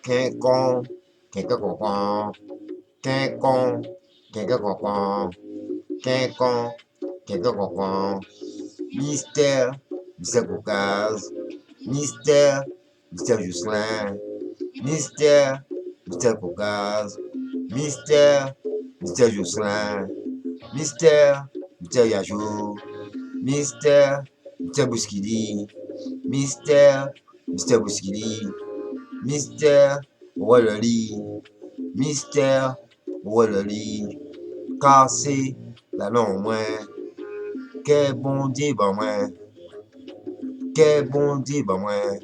Quincon, quinquecon, quincon, quinquecon, quincon, quinquecon, mystère, mystère Caucase, mystère, mystère Jocelyn, mystère, mystère Caucase, mystère, mystère Jocelyn, mystère, mystère Yajou, mystère, mystère Bouskili, mystère, mystère Bouskili, mystère, roi le lit, mystère, roi le lit, cassé, la non moins, que bon Dieu, ben moins, que bon Dieu, ben moins,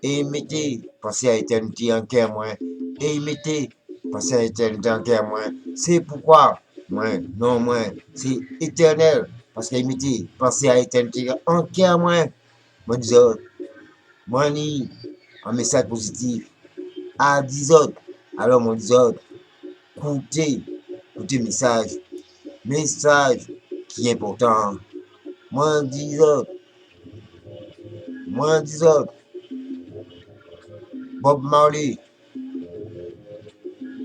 et mettez, pensez à éternité en cœur moins, et mettez, pensez à éternité en cœur moins, c'est pourquoi, moins, non moins, c'est éternel, parce que mettez, pensez à éternité en cœur moins, moi dis moi ni un message positif à 10 autres, alors mon 10 autres, écoutez, écoutez message, message qui est important, moi 10 autres, moi 10 autres, Bob Marley,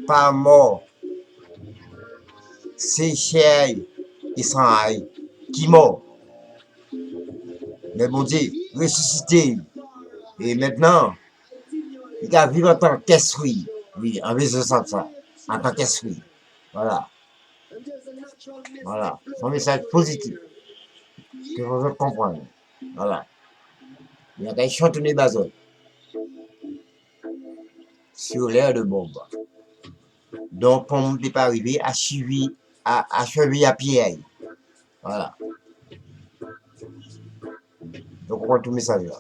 pas mort, c'est cher et sans aïe, qui mort, mais bon Dieu, ressuscité, et maintenant, il a vivre en tant qu'esprit, oui, en 1960, en tant qu'esprit, voilà, voilà, son message positif, que vous comprendre, voilà, il y a des chantonner bazol, sur l'air de bombe, donc on n'est pas arrivé à suivre, à chever à pied, voilà, donc on voit tout message là.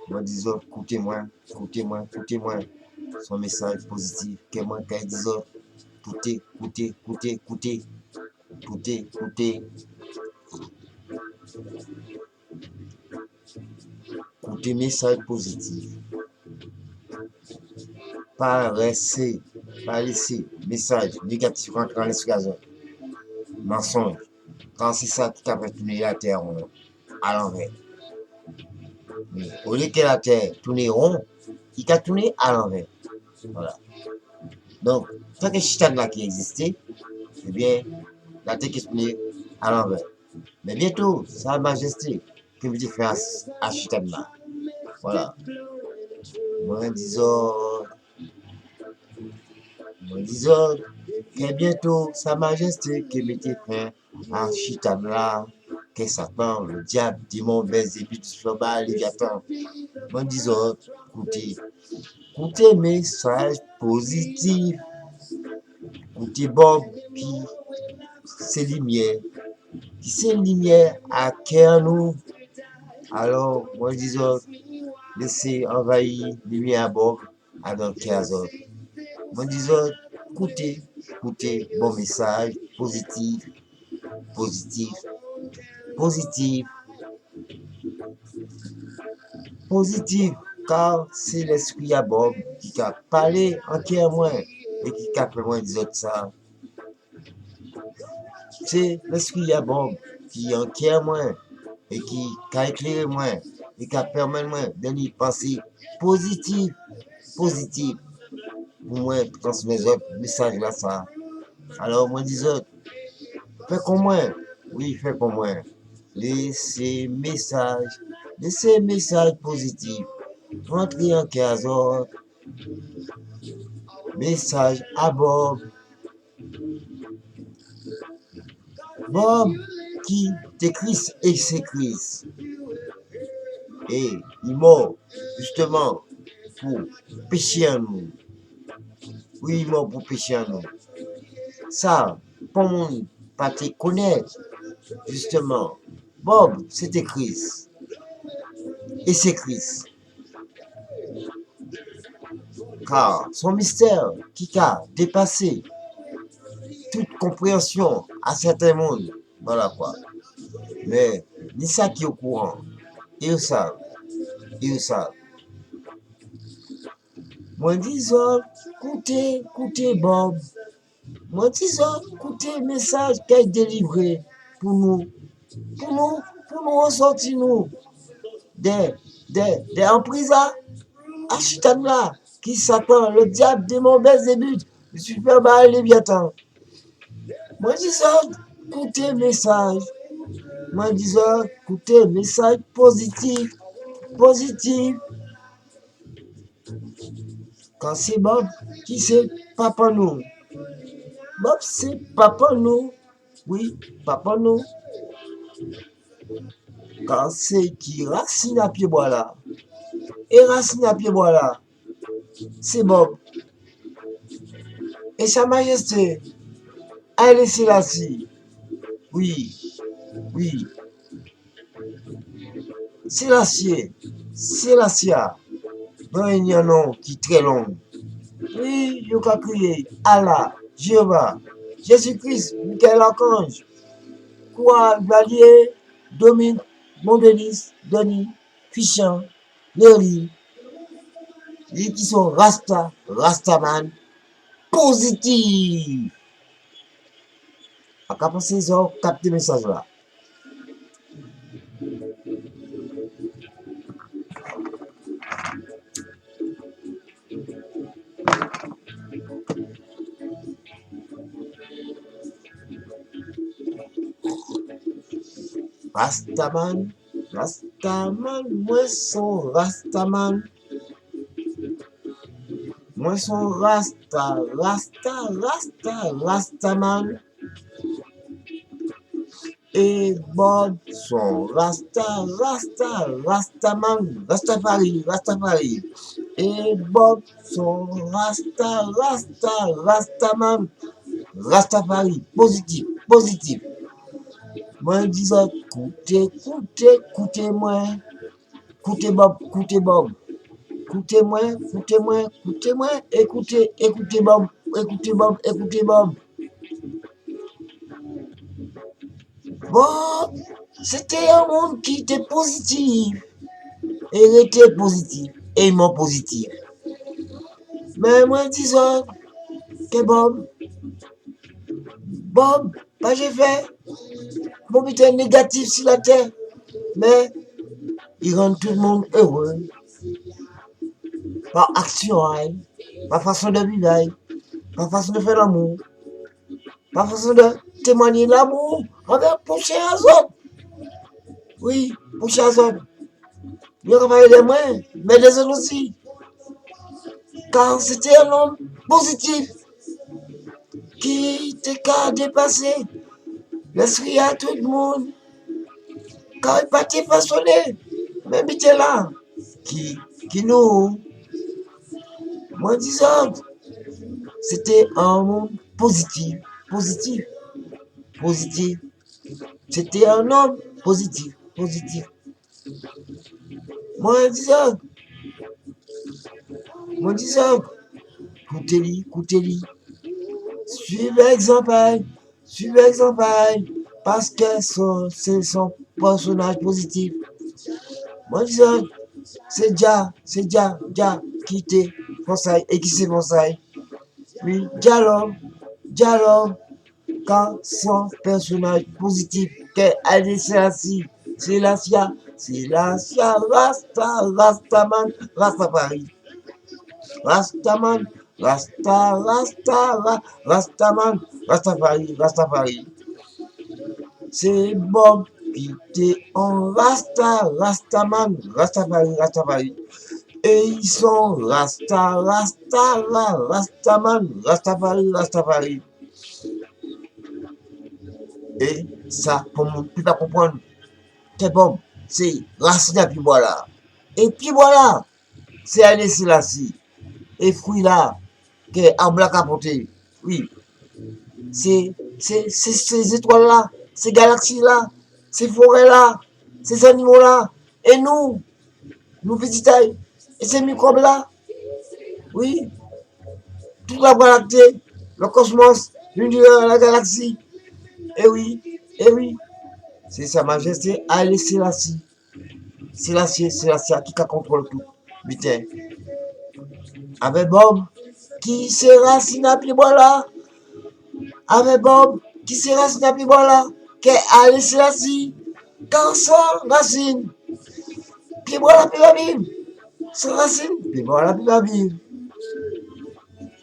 Moi disons, écoutez-moi, écoutez-moi, écoutez-moi, son message positif, que moi quand disons, écoutez, écoutez, écoutez, écoutez, écoutez, écoutez, écoutez, message positif, pas laisser, pas laisser message négatif rentrer dans l'esprit gazon, mensonge, quand c'est ça qui t'a fait tourner la terre à l'envers. Mais au lieu que la terre tourne rond, il t'a tourné à l'envers. Voilà. Donc, tant que Chitan là qui existait, eh bien, la terre qui tourne à l'envers. Mais bientôt, Sa Majesté, que vous dites faire à Chitan là. Voilà. Moi disons, moi disons, que bientôt, Sa Majesté, que mettez fin à Chitan là, que Satan, le diable, démon, Belzébuth, du Floba, Léviathan. Moi disons, écoutez, écoutez, message positif. Écoutez, Bob, qui c'est lumière, qui c'est lumière à cœur nous. Alors, moi disons, laissez envahir lumière à Bob, à dans cœur. Moi disons, écoutez, écoutez, bon message, positif, positif, positif, positif, car c'est l'esprit à Bob qui a parlé en cœur moins et qui a fait moins des autres ça. C'est l'esprit à Bob qui en cœur moins et qui a éclairé moins et qui a permis moins de penser positif, positif, pour moi transmettre autres message là ça. Alors moi dis autres, fais comme moi, oui fais comme moi, laissez message positif, rentrez en cœur autres, message à Bob, Bob qui t'écrit et s'écrit. Et il mort justement pour pécher à nous. Oui, il mort pour pécher à nous. Ça, pour mon pas te connaître, justement, Bob, c'était Christ. Et c'est Christ. Car son mystère qui a dépassé toute compréhension à certains mondes. Voilà quoi. Mais ni ça qui est au courant. Ils savent. Ils savent. Moi disons, écoutez, écoutez Bob. Moi disons, écoutez le message qui a été délivré pour nous, pour nous ressortir nous des emprises à Chitan là, qui Satan, le diable, démon, Belzébuth, le super Baal Léviathan. Moi, je dis ça, écoutez message. Moi, je dis ça, écoutez message positif. Positif. Quand c'est Bob, qui c'est papa nous. Bob, c'est papa nous. Oui, papa nous. Quand c'est qui racine à pied bois là. Et racine à pied bois là. C'est Bob. Et Sa Majesté, Haïlé Sélassie. Oui, oui. Sélassie, Sélassia. Non, il y a un nom qui est très long. Oui, il a crié Allah, Jéhovah, Jésus-Christ, Michael Archange, Quoi, Valier, Dominique, Mondélis, Denis, Fichan, Léry, ils qui sont Rasta, Rastaman, positif. À quoi penser ils ont capté le message là? Rastaman, Rastaman, moi son Rastaman. Moi son Rasta, Rasta, Rasta, Rastaman. Et Bob son Rasta, Rasta, Rastaman, Rastafari, Rastafari. Et Bob son Rasta, Rasta, Rastaman, Rastafari, positif, positif. Moi, je disais, écoutez, écoutez, écoutez-moi, écoutez Bob, écoutez Bob, écoutez-moi, écoutez-moi, écoutez-moi, écoutez, écoutez Bob, écoutez Bob, écoutez Bob. Bon, c'était un monde qui était positif, et il était positif, aimant positif. Mais moi, je disais, que Bob, Bob, pas j'ai fait, Bob était négatif sur la terre, mais il rend tout le monde heureux. Par action, par façon de vivre, par façon de faire l'amour, par façon de témoigner l'amour envers pour chers autres. Oui, pour chers autres. Il travaille les mains, mais les autres aussi. Car c'était un homme positif qui était qu'à dépasser l'esprit à tout le monde. Car il partait façonné, même il était là. Qui nous, moi disant, c'était un monde positif, positif, positif. C'était un homme positif, positif. Moi disant, écoutez-lui, suivez l'exemple, parce que c'est son personnage positif. Moi disant, c'est Dia, qui était Fonsaï et qui c'est Fonsaï. Oui, dialogue, quand son personnage positif, qu'est Haïlé Sélassie, Sélassia, Rastaman, Rastafari. Rastaman, Rastaman, Rastafari. C'est Bob qui était en Rastaman, Rastafari. Et ils sont Rastaman, Rastafari. Et ça, pour mon plus pas comprendre, c'est Bob, c'est racine à puis voilà. Et puis voilà, c'est Haïlé Sélassie. Et fruits là, que arbre capoté. Oui, c'est ces étoiles-là, ces galaxies-là, ces forêts-là, ces animaux-là. Et nous petits tailles, et ces microbes-là, oui, toute la Voie lactée, le cosmos, l'univers, la galaxie. Et oui, c'est Sa Majesté Haïlé Sélassie. Sélassie qui contrôle tout. Putain. Avec Bob, qui sera Sinapi Bola, avec Bob, qui sera Sinapi Bola, qui est Haïlé Sélassie, car sans racine, pied bois la plus vivre. Sans racine, pied bois la plus vivre.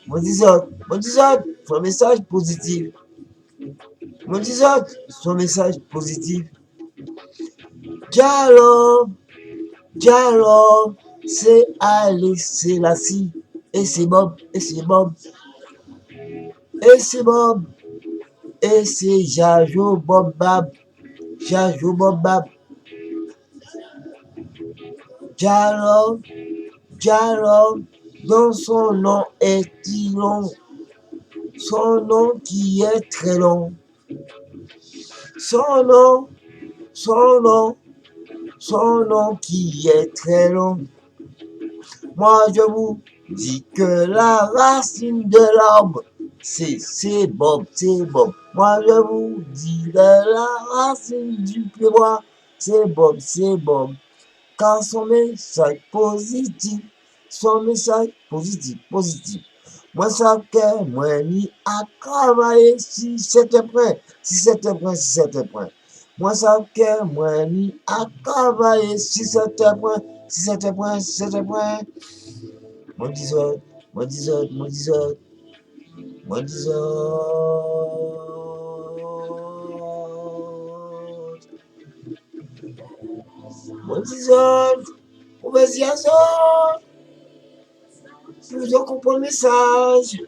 Mon disant, son message positif. Mon disant, son message positif. Dialogue, dialogue, c'est aller, c'est la scie. Et c'est Bob, et c'est Bob, et c'est Bob, et c'est Jajo Bob Bab, Jajo Bob Bab. Dialogue, dialogue, dont son nom est si long, son nom qui est très long. Son nom, son nom, son nom qui est très long. Moi je vous dis que la racine de l'arbre, c'est Bob, c'est Bob. Moi je vous dis que la racine du bois, c'est Bob, c'est Bob. Car son message positif, son message positif, positif. Moi ça que moi ni à travailler si c'était prêt, si c'était prêt, si c'était prêt. Moi ça que moi ni à travailler si c'était prêt, si c'était prêt, si c'était prêt. Mon disot, mon disot, mon disot, mon disot. Mon disot, on va dire ça. Vous en comprenez le message.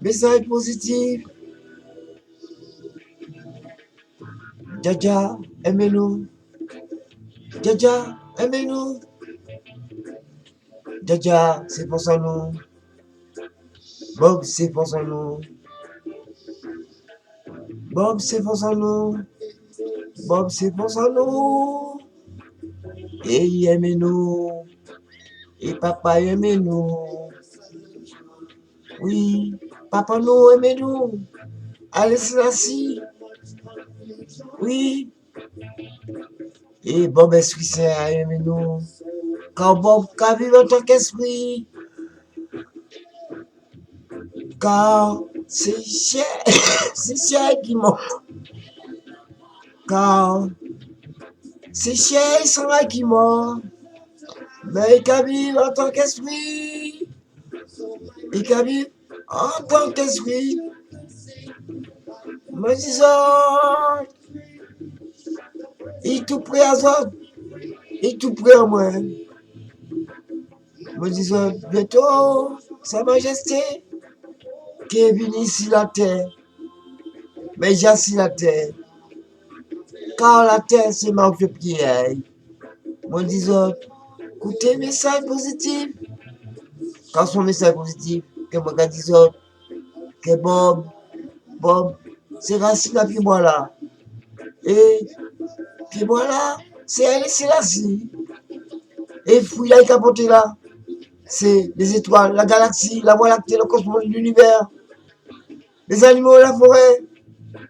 Message positif. Jaja, aimez-nous. Jaja, aimez-nous. Jaja, c'est pour ça nous. Bob, c'est pour ça nous. Bob, c'est pour ça nous. Bob, c'est pour ça nous. Et aimez-nous. Et papa, aimez-nous. Oui, papa, nous, aimez-nous. Allez, c'est ainsi. Oui. Et Bob, esprit, c'est aimez-nous. Car Bob, car vive en tant qu'esprit. Car c'est cher, c'est cher qui monte. Car c'est cher, ils sont là qui montent. Mais il can vivre en tant qu'esprit. Il can vivre en tant qu'esprit. Me disant, il tout prêt à ça, il tout prêt à moi. Me disant, bientôt, Sa Majesté, qui est venu sur la terre. Mais j'ai sur la terre. Car la terre, c'est marque de pierre. Me disant, écoutez, message positif. Quand son message positif, que moi, quand disant, que Bob, c'est racine à pied moi là. Et puis voilà, c'est elle, c'est la scie. Et fouille là, capoté là. C'est les étoiles, la galaxie, la voie lactée, le cosmos, l'univers. Les animaux, la forêt,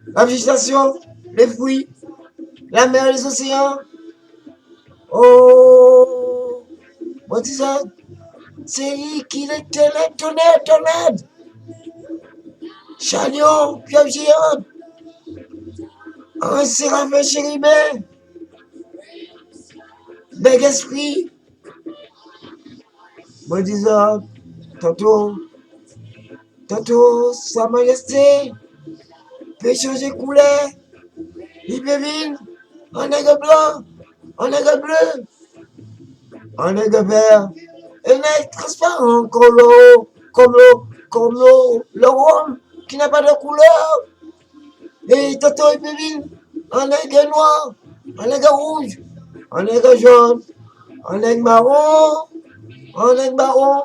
la végétation, les fruits, la mer, les océans. Oh, moi dis ça, c'est lui qui est tonnerre. Chagnon, pieuvre géante, un séraphin chérubin, bel esprit. Moi dis ça, tantôt, Sa Majesté peut changer couleur. Il peut venir en aigle blanc, en aigle bleu, en aigle vert, un aigle transparent comme le rhum qui n'a pas de couleur. Et tantôt il peut venir en aigle noir, en aigle rouge, en aigle jaune, en aigle marron, en aigle marron.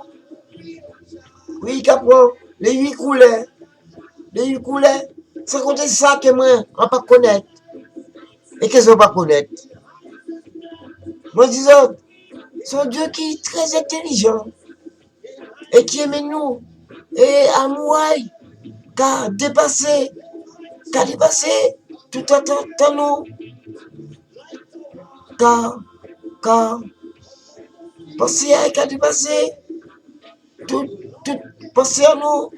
Oui, qu'apprend les 8 couleurs. Les 8 couleurs, sans compter ça que moi, on pas connaître. Et qu'est-ce qu'on pas connaître? Moi, disons, c'est un Dieu qui est très intelligent et qui aime nous. Et à moi, qu'a dépassé tout en nous. Car, pensez à qu'a dépassé tout pensez à nous.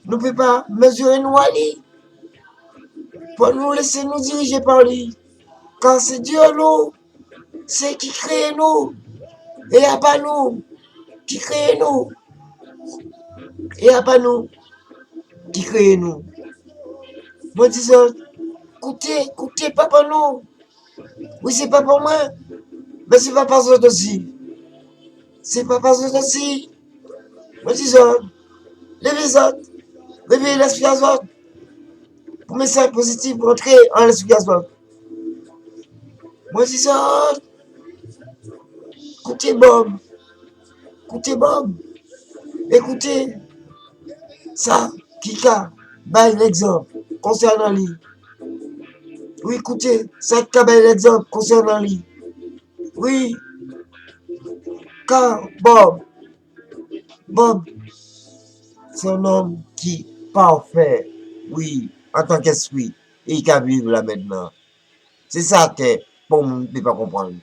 Ne peut pas mesurer nous aller. pour nous laisser nous diriger par lui. Quand c'est Dieu, nous, c'est qui crée nous. Et il n'y a pas nous qui crée nous. Et il n'y a pas nous qui crée nous. Moi, disons, écoutez, pas pour nous. Oui, c'est pas pour moi, mais c'est pas pour eux aussi. C'est pas pour eux aussi. Moi, disons, levez autres, levez l'esprit à autres. Pour message positif, rentrer en l'esprit à autres. Moi, disons, écoutez Bob, écoutez ça, Kika, bah l'exemple concernant lui. Oui, écoutez, ça, Kika, bah l'exemple concernant lui. Oui, car Bob, c'est un homme qui parfait, oui, en tant qu'esprit, et il peut vivre là maintenant. C'est ça que, pour moi, ne peut pas comprendre.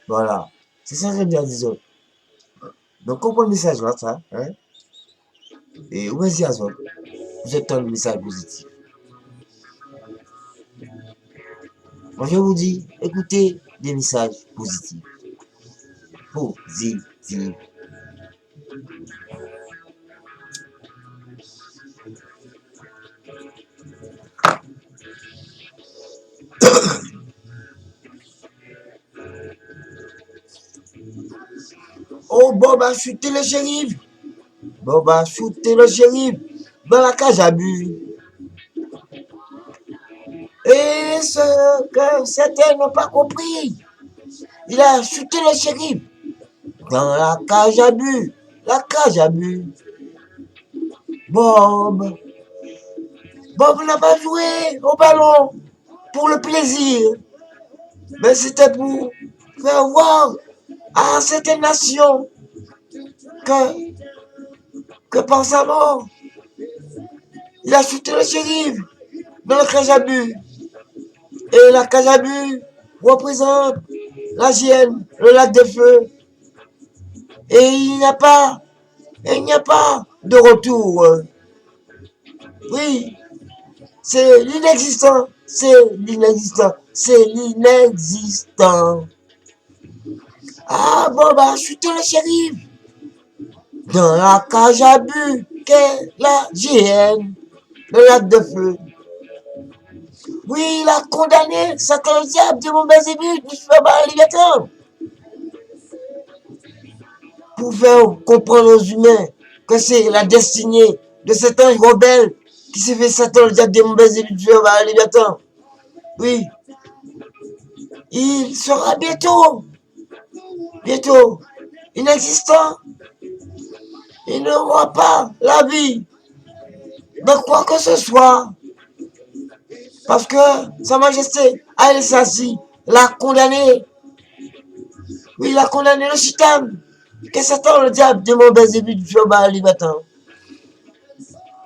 Voilà. C'est ça que je dis à des autres. Donc, comprenez le message là, ça, hein? Et où est-ce que vous êtes un message positif. Moi, je vous dis, écoutez des messages positifs. Positifs. Oh, Bob a chuté le shérif. Bob a chuté le shérif dans la cage à but. Et ce que certains n'ont pas compris, il a chuté le shérif dans la cage à but. La cage à but. Bob n'a pas joué au ballon pour le plaisir, mais c'était pour faire voir à certaines nations que par sa mort, il a chuté le shérif dans la cage à but. Et la cage à but représente la Gienne, le lac de feu. Et il n'y a pas de retour. Oui, c'est l'inexistant. Ah bon, bah, chuter le shérif dans la cage à but qu'est la GN, le lac de feu. Oui, il a condamné Satan le diable de mauvais ébuts du feu Léviathan pour faire comprendre aux humains que c'est la destinée de cet ange rebelle qui s'est fait Satan le diable de mauvais ébuts du feu Léviathan. Oui, il sera bientôt inexistant. Il n'aura pas la vie de quoi que ce soit. Parce que Sa Majesté Haïlé Selassie l'a condamné. Oui, il a condamné le chitan. Que Satan le diable de mauvais ébuts du feu Léviathan.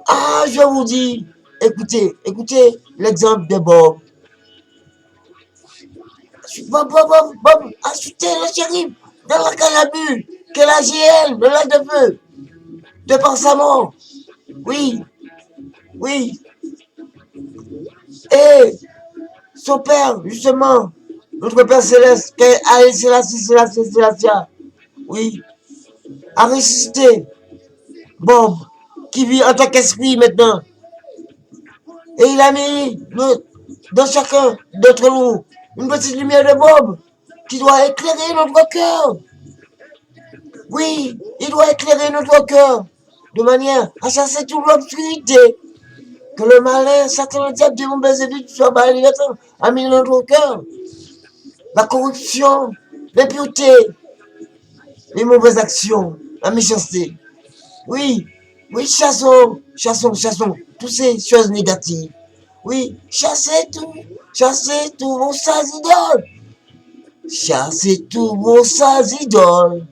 Ah, je vous dis, écoutez l'exemple de Bob. Bob a chuté le shérif dans la cannabule, que la GL, le lac de feu, de par sa mort. Oui. Et son père, justement, notre Père Céleste, qui est Haïlé Selassie, oui, a ressuscité Bob, qui vit en tant qu'esprit maintenant. Et il a mis dans chacun d'entre nous une petite lumière de Bob qui doit éclairer notre cœur. Oui, il doit éclairer notre cœur de manière à chasser toute l'obscurité que le malin, Satan, le diable, démon, Belzébuth, soit Léviathan, a mis dans notre cœur. La corruption, l'impureté, les mauvaises actions, la méchanceté. Oui, chassons toutes ces choses négatives. Oui, chassez tous vos sales idoles. Chassez tous vos sales idoles.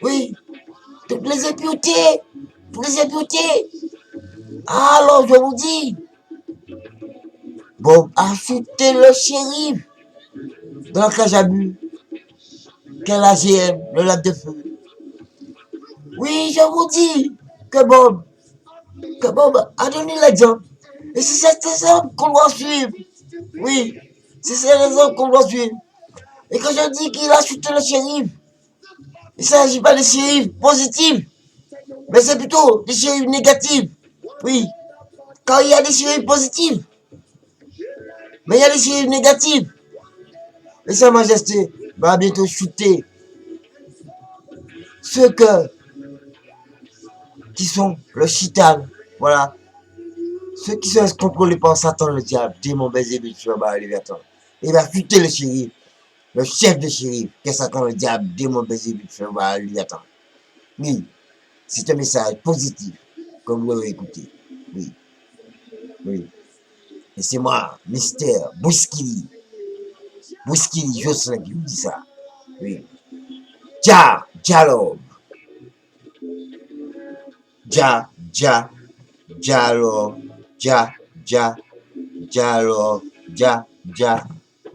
Oui, toutes les impuretés. Alors, je vous dis, Bob a chuté le shérif dans la cage à but, qu'est la GM, le lac de feu. Oui, je vous dis que Bob a donné l'exemple. Et c'est cet exemple qu'on doit suivre. Oui, c'est cet exemple qu'on doit suivre. Et quand je dis qu'il a chuté le shérif, il ne s'agit pas de shérif positif, mais c'est plutôt des shérifs négatifs. Oui, quand il y a des shérifs positifs, mais il y a des shérifs négatifs. Et Sa Majesté va bientôt chuter ceux qui sont le chitan. Voilà. Ceux qui sont contrôlés par Satan, le diable, démon, Belzébuth, Shobal, Léviathan. Il va chuter le shérif, le chef de shérif, qui est Satan, le diable, démon, Belzébuth, Shobal, Léviathan. Oui, c'est un message positif que vous avez écouté. Oui, oui. Et c'est moi, Mystère, Bouskili, Jocelyn qui vous dit ça. Oui. Dialogue. Dialogue.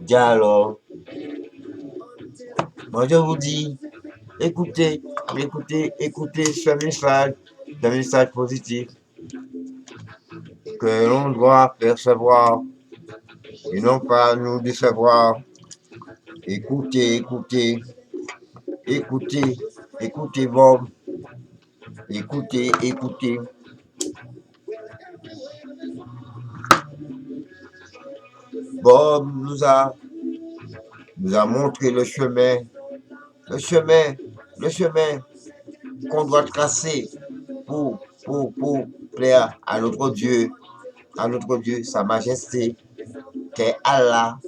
Dialogue. Moi, je vous dis, écoutez ce message positif que l'on doit percevoir et non pas nous décevoir. Écoutez Bob. Écoutez. Bob nous a montré le chemin qu'on doit tracer pour plaire à notre Dieu, Sa Majesté, qui est Allah,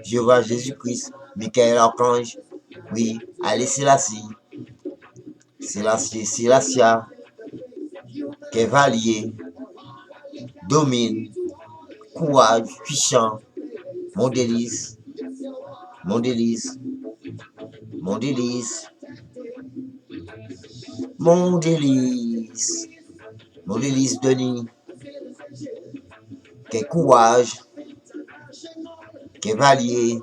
Jéhovah Jésus-Christ, Michael Archange, oui, Haïlé Sélassie, Sélassia, qui est Valier, domine, courage, puissant, mon délice, Denis, qui est courage, qui est Valier,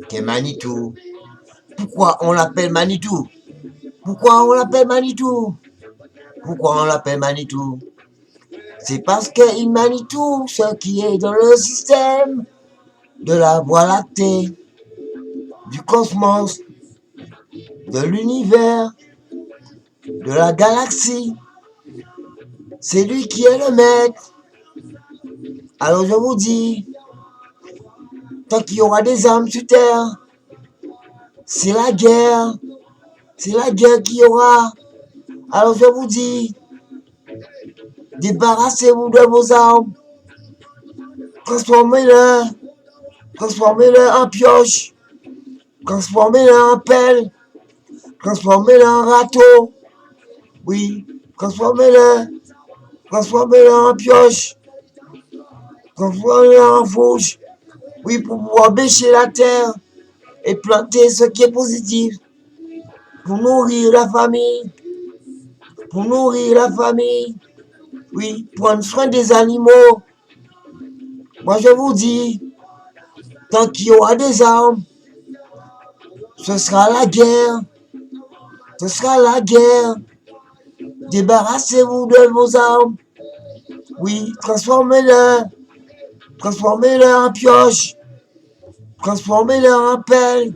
qui est Manitou. Pourquoi on l'appelle Manitou? C'est parce qu'il manie tout ce qui est dans le système de la Voie lactée, du cosmos, de l'univers, de la galaxie. C'est lui qui est le maître. Alors je vous dis, tant qu'il y aura des âmes sur terre, c'est la guerre qu'il y aura. Alors je vous dis, débarrassez-vous de vos armes, transformez-les en pioche, transformez-les en pelle, transformez-les en râteau, oui, transformez-les en pioche, transformez-les en fourche, oui, pour pouvoir bêcher la terre et planter ce qui est positif, pour nourrir la famille, oui, prendre soin des animaux. Moi je vous dis, tant qu'il y aura des armes, ce sera la guerre. Débarrassez-vous de vos armes. Oui, transformez-les en pioche. Transformez-les en pelle.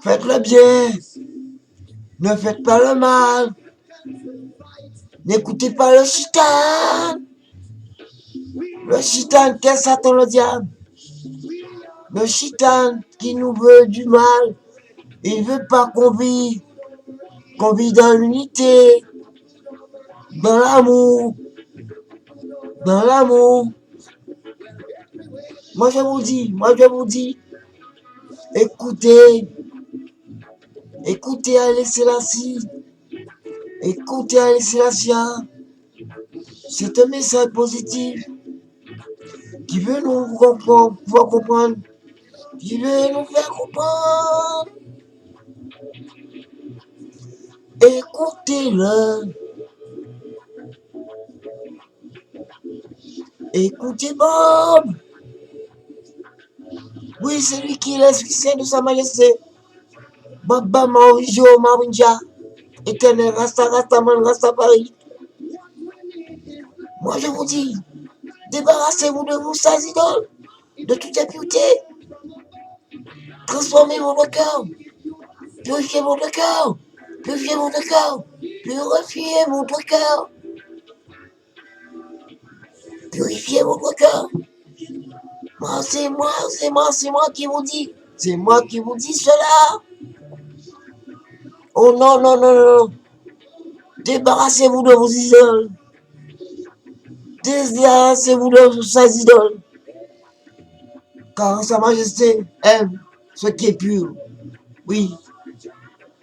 Faites le bien. Ne faites pas le mal. N'écoutez pas le chitan. Le chitan, qu'est Satan le diable? Le chitan qui nous veut du mal. Il veut pas qu'on vive dans l'unité, dans l'amour. Moi je vous dis, écoutez Haïlé Sélassie, c'est un message positif qui veut nous comprendre, qui veut nous faire comprendre. Écoutez-le. Écoutez Bob. Oui, c'est lui qui est l'esprit de Sa Majesté. Baba Maurijo Marinja. Éternel Rasta Rastaman Rastafari. Moi je vous dis, débarrassez-vous de vos sales idoles, de toute impureté. Transformez votre cœur. Purifiez votre cœur. Purifiez votre cœur. Purifiez votre cœur. Purifiez votre cœur. C'est moi qui vous dis. C'est moi qui vous dis cela. Oh non, non, non, non. Débarrassez-vous de vos idoles. Débarrassez-vous de vos sales idoles. Car Sa Majesté aime ce qui est pur. Oui.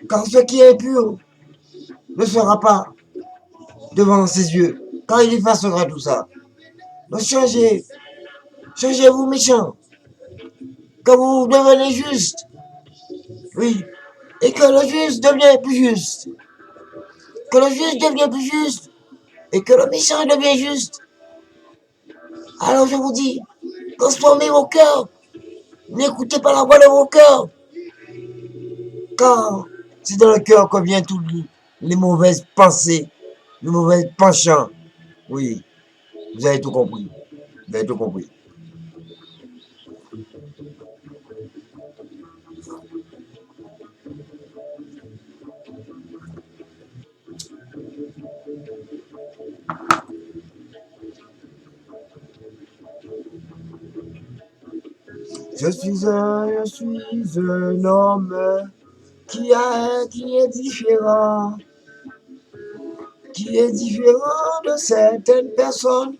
Car ce qui est pur ne sera pas devant ses yeux. Car il effacera tout ça. Donc changez-vous méchants. Que vous devenez juste. Oui. Et que le juste devienne plus juste. Que le juste devienne plus juste. Et que le méchant devienne juste. Alors je vous dis, transformez vos cœurs. N'écoutez pas la voix de vos cœurs. Car c'est dans le cœur que viennent toutes les mauvaises pensées, les mauvais penchants. Oui, vous avez tout compris. Vous avez tout compris. Je suis un homme qui est différent. Qui est différent de certaines personnes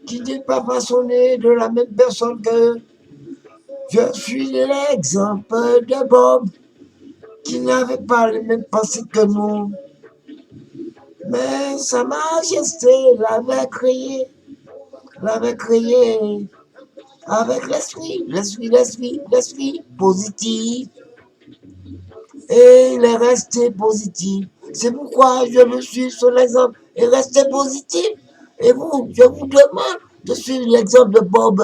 qui n'est pas façonné de la même personne que je suis l'exemple de Bob qui n'avait pas les mêmes pensées que nous. Mais Sa Majesté l'avait créé avec l'esprit positif. Et il est resté positif. C'est pourquoi je me suis son exemple et rester positif. Et vous, je vous demande de suivre l'exemple de Bob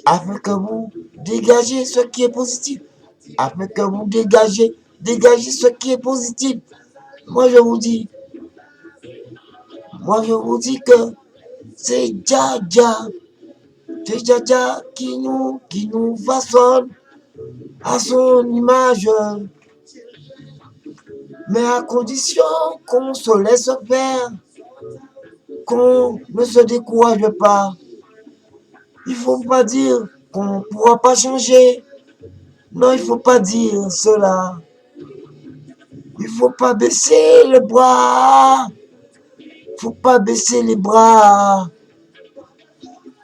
afin que vous dégagez ce qui est positif. Afin que vous dégagez ce qui est positif. Moi je vous dis, que c'est Dja qui nous façonne à son image, mais à condition qu'on se laisse faire, qu'on ne se décourage pas. Il ne faut pas dire qu'on ne pourra pas changer. Non, il ne faut pas dire cela. Il ne faut pas baisser les bras. Il ne faut pas baisser les bras.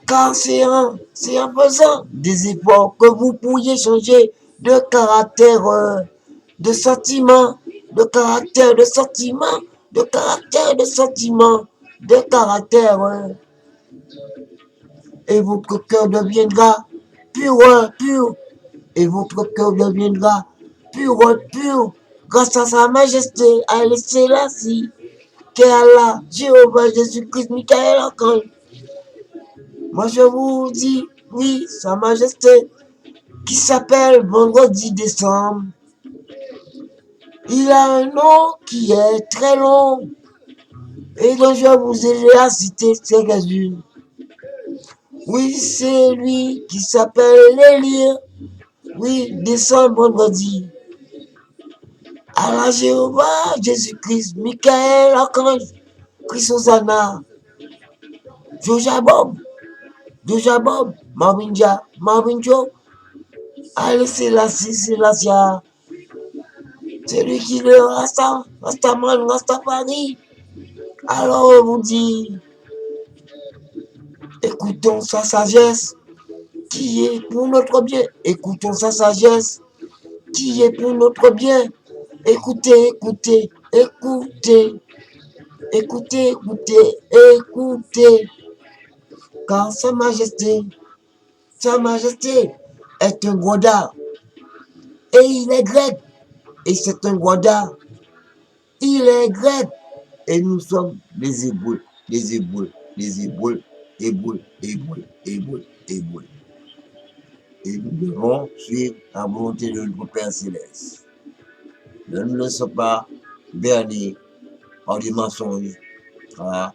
Car c'est en faisant des efforts que vous pourriez changer de caractère, de sentiment, de caractère, de sentiment, de caractère, de sentiment, de caractère. Et votre cœur deviendra pur, pur. Et votre cœur deviendra pur, pur. Grâce à Sa Majesté, à Selassie, qu'est Allah, Jéhovah, Jésus-Christ, Michael, Archange. Moi je vous dis, oui, Sa Majesté, qui s'appelle Vendredi décembre. Il a un nom qui est très long et dont je vous ai déjà cité quelques-unes. Oui, c'est lui qui s'appelle l'Élire. Oui, décembre, vendredi. Allah, Jéhovah, Jésus-Christ, Michael, Archange, Chrysosana, Joja Bob, Marvin Joe, Allez, Selassie, c'est lui qui est le Rastaman, Rastafari. Alors on vous dit, écoutons sa sagesse qui est pour notre bien. Écoutons sa sagesse qui est pour notre bien. Écoutez, écoutez, écoutez, écoutez, écoutez, écoutez. Car Sa Majesté est un Gwada. Et il est grec. Et c'est un Gwada. Il est grec. Et nous sommes les Hébreux, les Hébreux, les Hébreux, Hébreux, Hébreux, Hébreux, Hébreux. Et nous devons suivre la volonté de notre Père Céleste. Ne nous laissons pas berner par des mensonges, Voilà.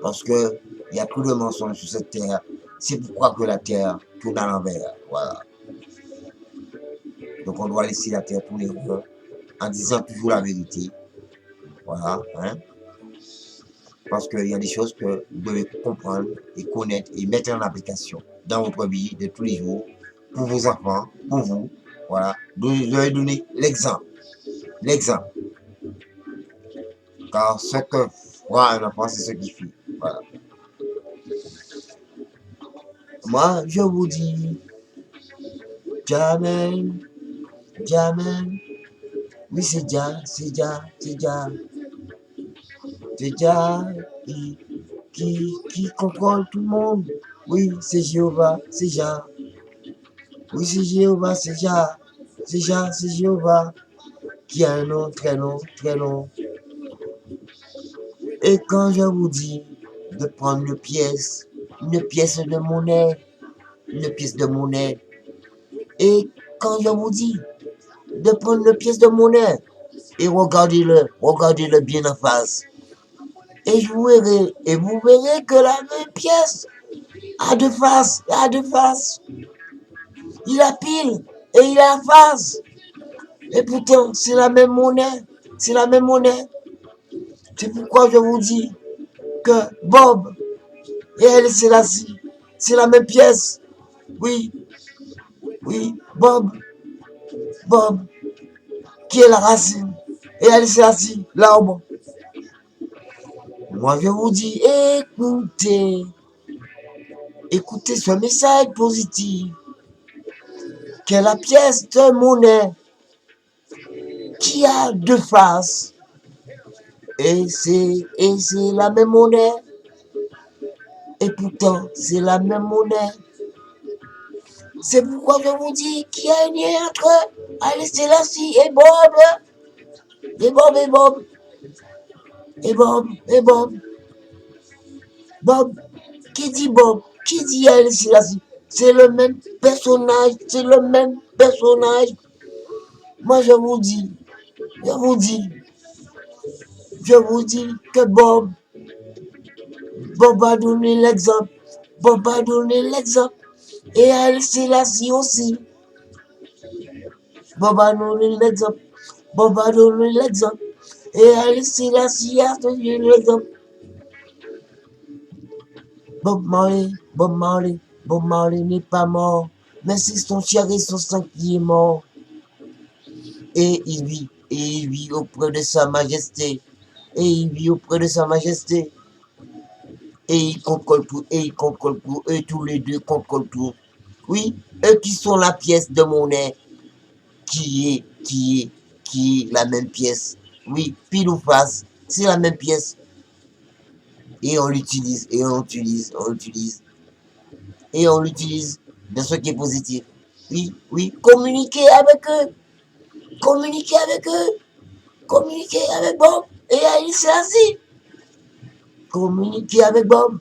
Parce que il y a plus de mensonges sur cette terre. C'est pourquoi que la terre tourne à l'envers. Voilà. Donc on doit laisser la terre tourner rond en disant toujours la vérité. Voilà. Hein? Parce qu'il y a des choses que vous devez comprendre et connaître et mettre en application dans votre vie de tous les jours, pour vos enfants, pour vous. Voilà. Vous devez donner l'exemple. L'exemple. Car ce que voit un enfant, c'est ce qu'il fait. Voilà. Moi, je vous dis, jamais, jamais. Oui, c'est déjà, c'est déjà, c'est déjà, c'est déjà qui contrôle tout le monde. Oui, c'est Jéhovah, c'est Jah. Oui, c'est Jéhovah, c'est Jah. C'est Jah, c'est Jéhovah, qui a un nom très long, très long. Et quand je vous dis de prendre une pièce de monnaie, une pièce de monnaie, et quand je vous dis de prendre une pièce de monnaie, et regardez-le bien en face, et vous verrez que la même pièce a deux faces, a deux faces. Il a pile et il a face. Et pourtant, c'est la même monnaie. C'est la même monnaie. C'est pourquoi je vous dis que Bob et elle, c'est la même pièce. Oui, oui, Bob, qui est la racine. Et elle, l'arbre. Moi, je vous dis, écoutez ce message positif, qui est la pièce de monnaie qui a deux faces. Et c'est la même monnaie. Et pourtant, c'est la même monnaie. C'est pourquoi je vous dis qu'il y a un lien entre Haïlé Sélassie et Bob. Et Bob, et Bob. Et Bob, et Bob. Bob. Qui dit Bob? Qui dit Haïlé Sélassie? C'est le même personnage. C'est le même personnage. Moi, je vous dis, je vous dis que Bob a donné l'exemple. Bob a donné l'exemple. Et Haïlé Sélassie aussi. Bob a donné l'exemple. Bob a donné l'exemple. Et Haïlé Sélassie a donné l'exemple. Bob Marley n'est pas mort, mais c'est son cher et son sang qui est mort. Et il vit auprès de sa majesté. Et il vit auprès de sa majesté. Et il contrôle tout, et il contrôle tout, et tous les deux contrôlent tout. Oui, eux qui sont la pièce de monnaie, qui est la même pièce. Oui, pile ou face, c'est la même pièce. Et on l'utilise, et on l'utilise, on l'utilise. Et on l'utilise de ce qui est positif. Oui, oui, communiquer avec eux, communiquer avec eux, communiquer avec Bob et Alice ainsi. Communiquer avec Bob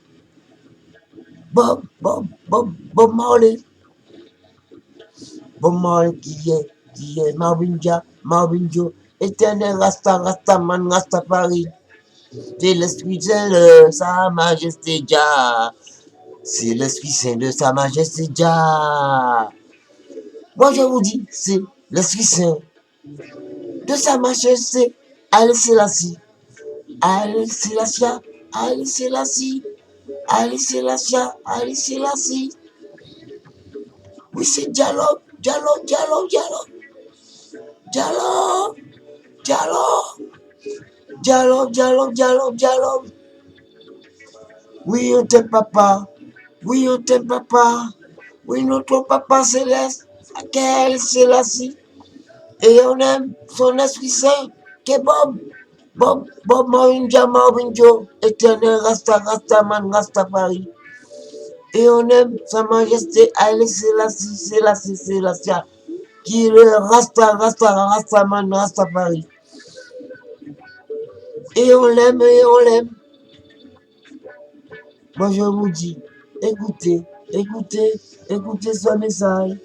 Marley. Bob Marley qui est Marvin Joe, éternel Rastaman, Rastafari. C'est l'esprit saint de sa majesté Jah. C'est l'esprit saint de sa majesté Jah. Moi je vous dis, c'est l'esprit saint de sa majesté Haïlé Sélassie. Haïlé Sélassie, Haïlé Sélassie, Haïlé Sélassie, Haïlé Sélassie. Oui, c'est dialogue, dialogue, dialogue, dialogue, dialogue, dialogue, dialogue, dialogue, dialogue, dialogue. Oui, on t'aime, papa. Oui, on t'aime, papa. Oui, notre papa céleste, Haïlé Sélassie. Et on aime son esprit saint, qui est Bob Marvin Joe, éternel Rastaman, Rastafari. Et on aime sa majesté Haïlé Sélassie, qui est le Rastaman, Rastafari. Et on l'aime, et on l'aime. Moi je vous dis, écoutez, écoutez, écoutez ce message.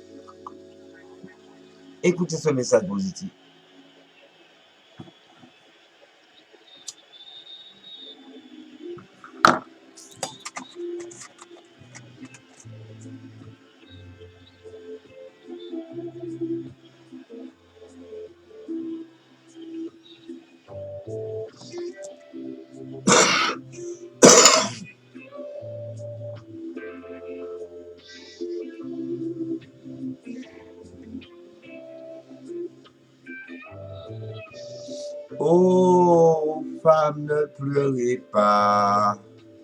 Écoutez ce message positif. Ô femme, ne pleurez pas.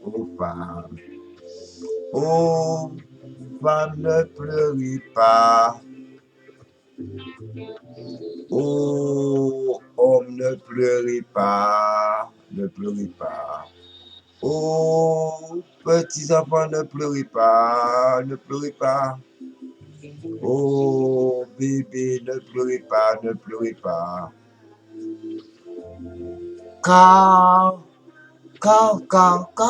Ô femme. Ô femme, ne pleurez pas. Ô homme, ne pleurez pas. Ne pleurez pas. Ô petits enfants, ne pleurez pas. Ne pleurez pas. Ô bébé, ne pleurez pas. Ne pleurez pas. Car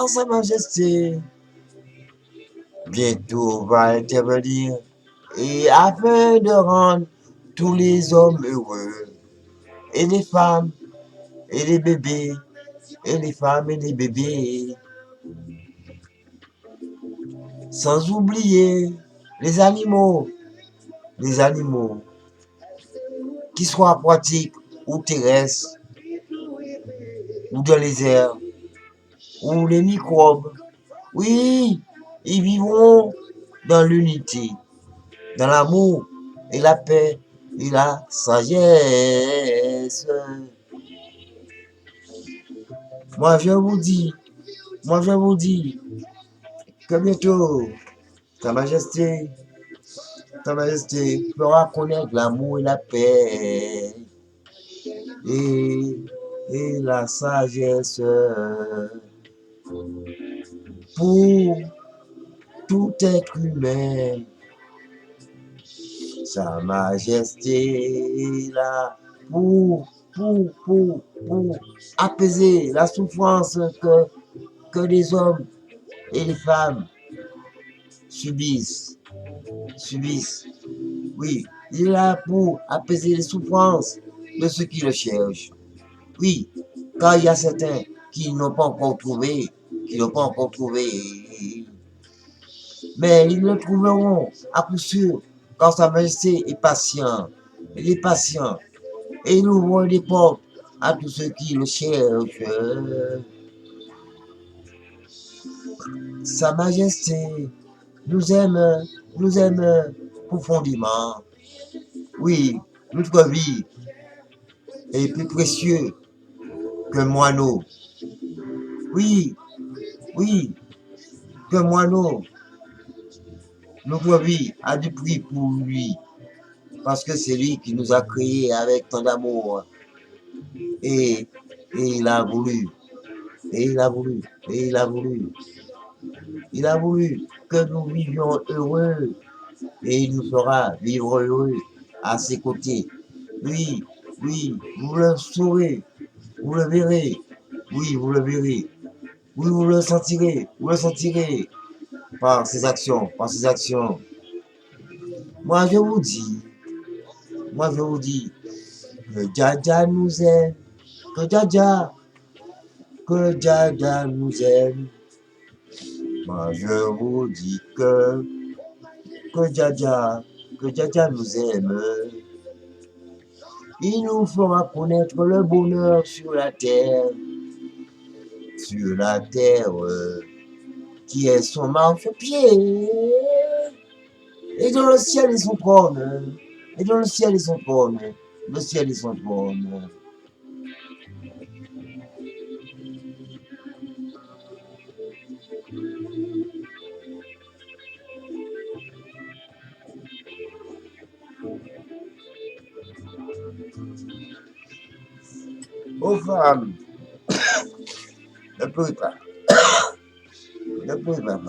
Sa Majesté bientôt va intervenir et afin de rendre tous les hommes heureux, et les femmes, et les bébés, et les femmes et les bébés, sans oublier les animaux, qui soient aquatiques ou terrestres, ou dans les airs, ou les microbes. Oui, ils vivront dans l'unité, dans l'amour et la paix et la sagesse. Moi je vous dis que bientôt, Ta Majesté, Ta Majesté fera connaître l'amour et la paix et, et la sagesse pour tout être humain. Sa Majesté est là pour apaiser la souffrance que les hommes et les femmes subissent. Oui, il est là pour apaiser les souffrances de ceux qui le cherchent. Oui, car il y a certains qui n'ont pas encore trouvé, mais ils le trouveront à coup sûr, car Sa Majesté est patient. Il est patient et il ouvre les portes à tous ceux qui le cherchent. Sa Majesté nous aime profondément. Oui, notre vie est plus précieuse qu'un moineau. Oui, oui, qu'un moineau. Notre vie a du prix pour lui, parce que c'est lui qui nous a créés avec tant d'amour. Et, et il a voulu, et il a voulu, et il a voulu. Il a voulu que nous vivions heureux, et il nous fera vivre heureux à ses côtés. Oui, oui, vous le saurez, vous le verrez. Oui, vous le verrez. Oui, vous le sentirez, par ses actions, Moi, je vous dis, que Dja nous aime, que Dja nous aime. Moi, je vous dis que Dja nous aime. Il nous fera connaître le bonheur sur la terre, qui est son marchepied. Et dans le ciel, ils sont trône. Et dans le ciel, ils sont trône. Le ciel, ils sont trône. Aux femmes, ne pleurez pas. Ne pleurez pas,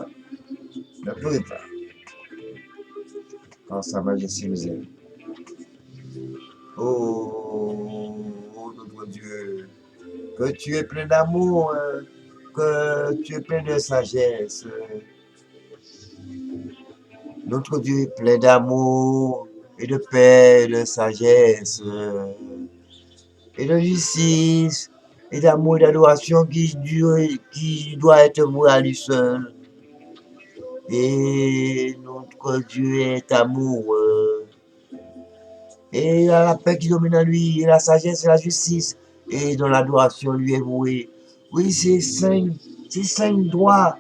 ne pleurez pas. Quand Sa Majesté nous aime. Oh, notre Dieu, que tu es plein d'amour, que tu es plein de sagesse. Notre Dieu est plein d'amour et de paix, de sagesse, et de justice, et d'amour et d'adoration qui doit être voué à lui seul. Et notre Dieu est amoureux. Et il a la paix qui domine en lui, et la sagesse et la justice, et dans l'adoration lui est voué. Oui, ces cinq droits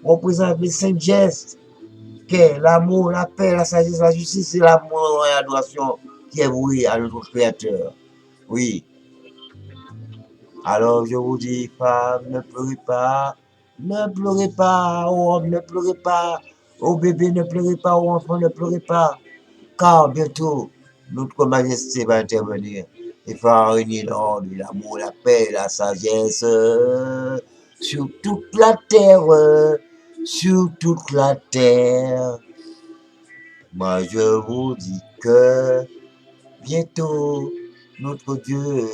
représentent les cinq gestes qu'est l'amour, la paix, la sagesse, la justice et l'amour et l'adoration qui est voué à notre Créateur. Oui, Alors je vous dis, femme, ne pleurez pas, oh homme, ne pleurez pas, oh bébé, ne pleurez pas, oh enfant, ne pleurez pas, car bientôt, notre majesté va intervenir et fera régner l'ordre, l'amour, la paix, la sagesse sur toute la terre, sur toute la terre. Moi, je vous dis que bientôt, notre Dieu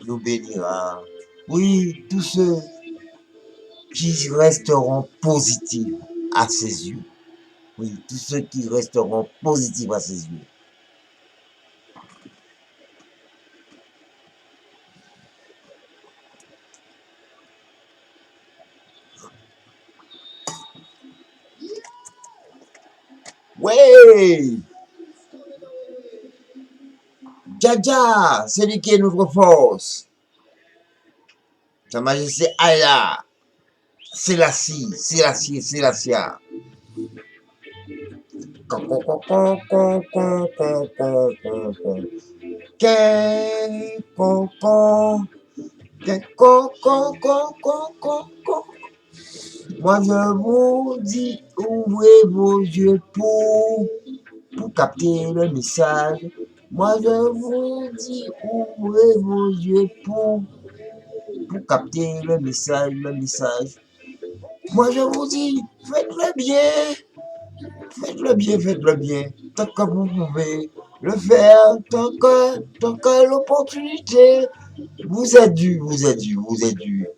nous bénira. Oui, tous ceux qui resteront positifs à ses yeux. Oui, tous ceux qui resteront positifs à ses yeux. Ouais! Dja, c'est lui qui est notre force. Sa Majesté Allah. Selassie, Selassie, Selassia. Con, con, con, con, con, con, con, con, con, con. Con, con, con, con, con, con, con, con. Moi je vous dis, ouvrez vos yeux pour capter le message. Moi je vous dis, ouvrez vos yeux pour capter le message, le message. Moi je vous dis, faites-le bien, faites-le bien, faites-le bien, tant que vous pouvez le faire, tant que l'opportunité vous est due, vous est due, vous est due.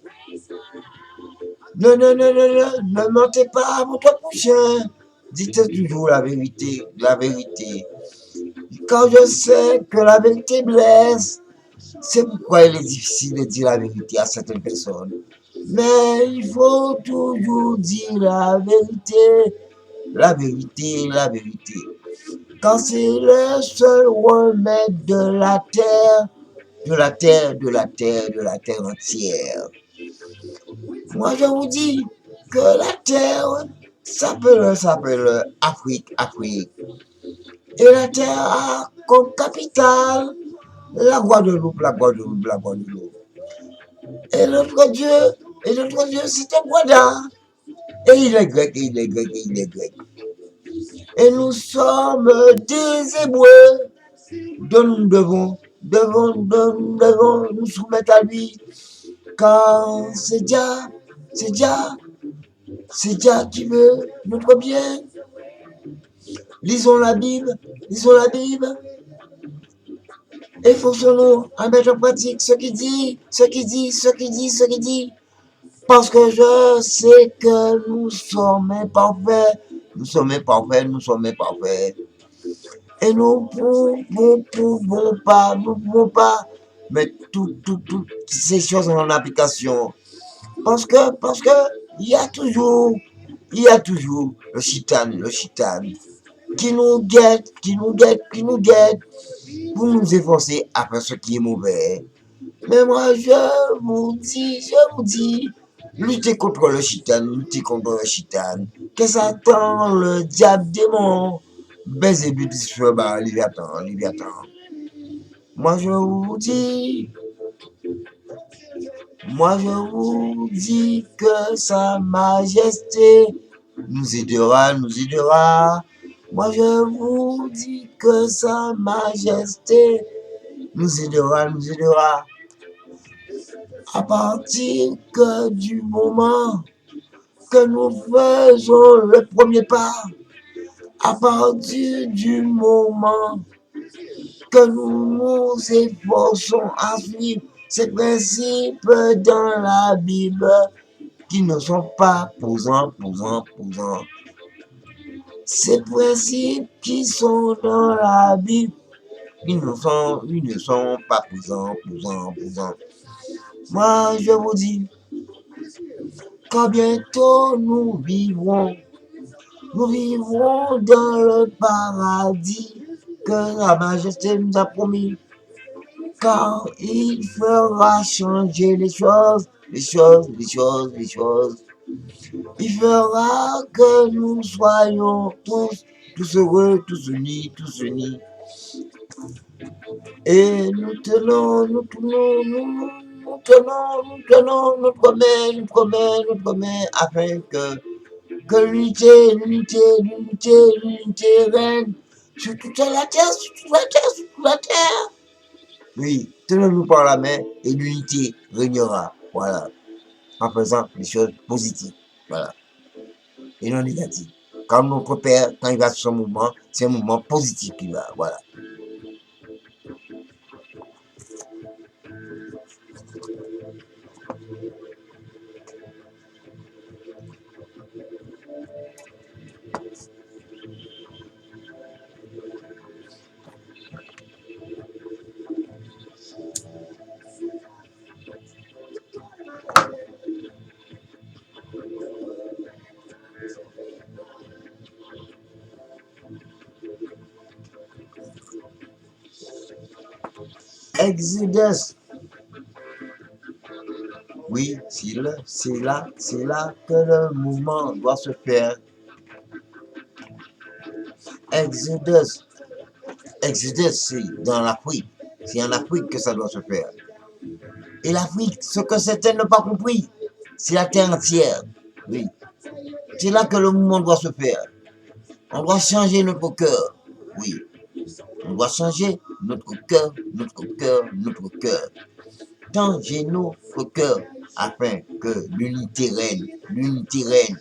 Non, non, non, non, non, ne mentez pas à votre prochain. Dites toujours la vérité, la vérité. Quand je sais que la vérité blesse, c'est pourquoi il est difficile de dire la vérité à certaines personnes. Mais il faut toujours dire la vérité, la vérité, la vérité. Quand c'est le seul remède de la terre, de la terre, de la terre, de la terre entière. Moi, je vous dis que la terre s'appelle Afrique, Afrique. Et la terre a comme capitale la Guadeloupe, la Guadeloupe, la Guadeloupe. Et notre Dieu, c'était Guada. Et il est grec, et il est grec, et il est grec. Et nous sommes des Hébreux dont nous devons nous soumettre à lui. Car c'est Dia qui veut notre bien. Lisons la Bible, lisons la Bible. Et forçons-nous à mettre en pratique ce qu'il dit, ce qu'il dit, ce qu'il dit, ce qu'il dit. Parce que je sais que nous sommes imparfaits, nous sommes imparfaits, nous sommes imparfaits. Et nous ne pouvons pas mettre toutes ces choses en application. Parce que, il y a toujours le chitan, qui nous guette, qui nous guette, pour nous efforcer à faire ce qui est mauvais. Mais moi, je vous dis, luttez contre le chitan, luttez contre le chitan. Que Satan, le diable démon, Belzébuth, Léviathan, Léviathan. Moi, je vous dis, moi, je vous dis que Sa Majesté nous aidera, nous aidera. Moi, je vous dis que Sa Majesté nous aidera, nous aidera. À partir que du moment que nous faisons le premier pas, à partir du moment que nous nous efforçons à suivre ces principes dans la Bible qui ne sont pas posants. Ces principes qui sont dans la Bible, ils ne sont pas posants. Moi, je vous dis, quand bientôt nous vivrons dans le paradis que la Majesté nous a promis, car il fera changer les choses. Il fera que nous soyons tous heureux, tous unis. Et nous tenons notre main afin que l'unité règne sur toute la terre, sur toute la terre, sur toute la terre. Oui, tenons-nous par la main et l'unité régnera. Voilà. En faisant des choses positives. Voilà. Et non négatives. Quand notre Père, quand il va sur son mouvement, c'est un mouvement positif qu'il va. Voilà. Exodus. Oui, c'est là que le mouvement doit se faire. Exodus. Exodus, c'est dans l'Afrique. C'est en Afrique que ça doit se faire. Et l'Afrique, ce que certains n'ont pas compris, c'est la terre entière. Oui. C'est là que le mouvement doit se faire. On doit changer notre cœur. Oui. On doit changer notre cœur, notre cœur, notre cœur. Changer notre cœur afin que l'unité règne. L'unité règne.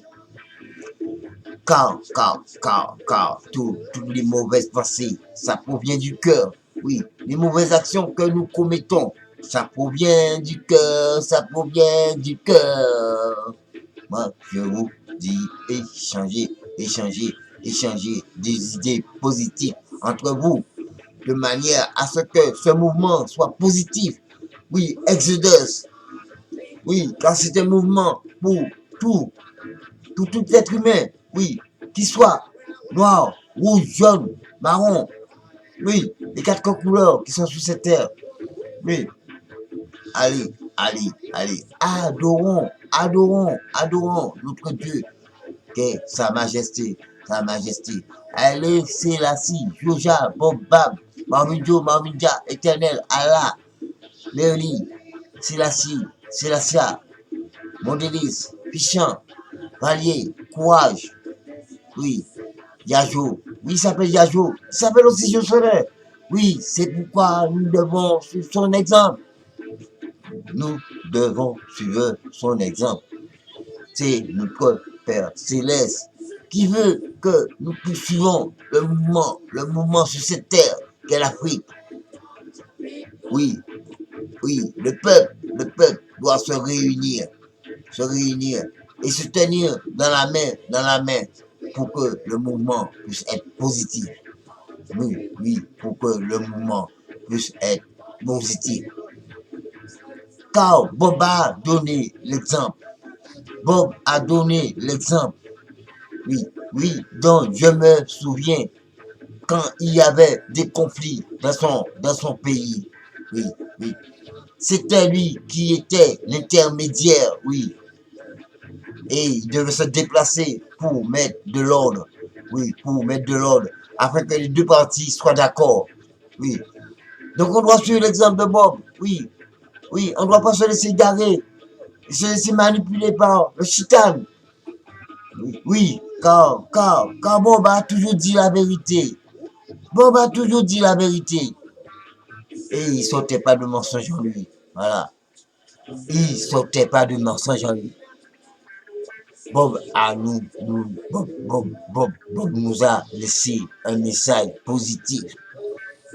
Car toutes les mauvaises pensées, ça provient du cœur. Oui, les mauvaises actions que nous commettons, ça provient du cœur, ça provient du cœur. Moi, je vous dis, échangez des idées positives entre vous, de manière à ce que ce mouvement soit positif. Oui, Exodus, oui, car c'est un mouvement pour tout, tout être humain, oui, qu'il soit noir, rouge, jaune, marron, oui, les quatre couleurs qui sont sur cette terre, oui, allez, adorons notre Dieu, qu'est sa majesté, allez, Sélassie, Joja, Bob, Bab, Marvinja, Éternel, Allah, Léoli, Sélassia, Mondélis, Pichant, Valier, Courage, oui, Yajo, oui, il s'appelle Yajo, il s'appelle aussi Josué. Oui, c'est pourquoi nous devons suivre son exemple. Nous devons suivre son exemple. C'est notre Père Céleste qui veut que nous poursuivons le mouvement sur cette terre qu'est l'Afrique. Oui, le peuple doit se réunir et se tenir dans la main, pour que le mouvement puisse être positif. Oui, pour que le mouvement puisse être positif. Car Bob a donné l'exemple. Bob a donné l'exemple. Oui, donc je me souviens quand il y avait des conflits dans son pays. Oui. C'était lui qui était l'intermédiaire, oui. Et il devait se déplacer pour mettre de l'ordre. Oui, pour mettre de l'ordre. Afin que les deux parties soient d'accord. Oui. Donc on doit suivre l'exemple de Bob. Oui, on ne doit pas se laisser garer. Se laisser manipuler par le chitan. Oui, car Bob a toujours dit la vérité. Bob a toujours dit la vérité. Et il sortait pas de mensonge en lui. Voilà. Il sortait pas de mensonge en lui. Bob nous a laissé un message positif.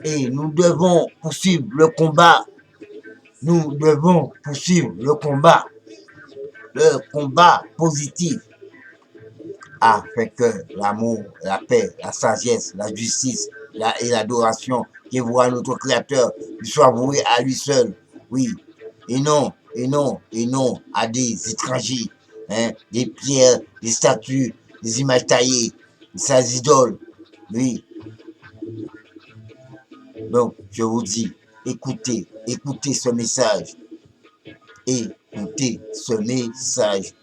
Et nous devons poursuivre le combat. Nous devons poursuivre le combat positif, afin que l'amour, la paix, la sagesse, la justice et l'adoration qui voit notre Créateur soient voués à lui seul. Oui, et non à des étrangers, hein, des pierres, des statues, des images taillées, des idoles. Oui, donc je vous dis, écoutez ce message. Écoutez ce message,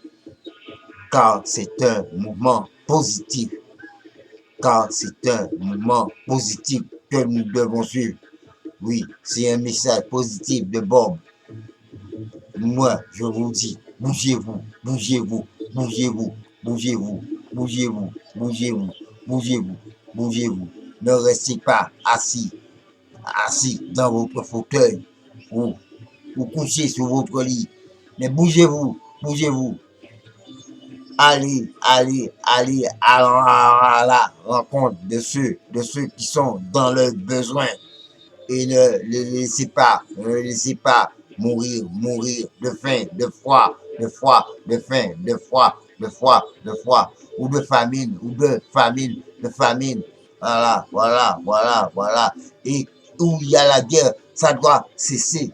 car c'est un mouvement positif. Car c'est un mouvement positif que nous devons suivre. Oui, c'est un message positif de Bob. moi, je vous dis, bougez-vous, bougez-vous, bougez-vous, bougez-vous, bougez-vous, bougez-vous, bougez-vous, bougez-vous. Ne restez pas assis dans votre fauteuil ou couché sur votre lit. Mais bougez-vous, bougez-vous. Allez à la rencontre de ceux qui sont dans leurs besoins et ne les laissez pas mourir de faim, de faim, de froid, de famine. Voilà. Et où il y a la guerre, ça doit cesser.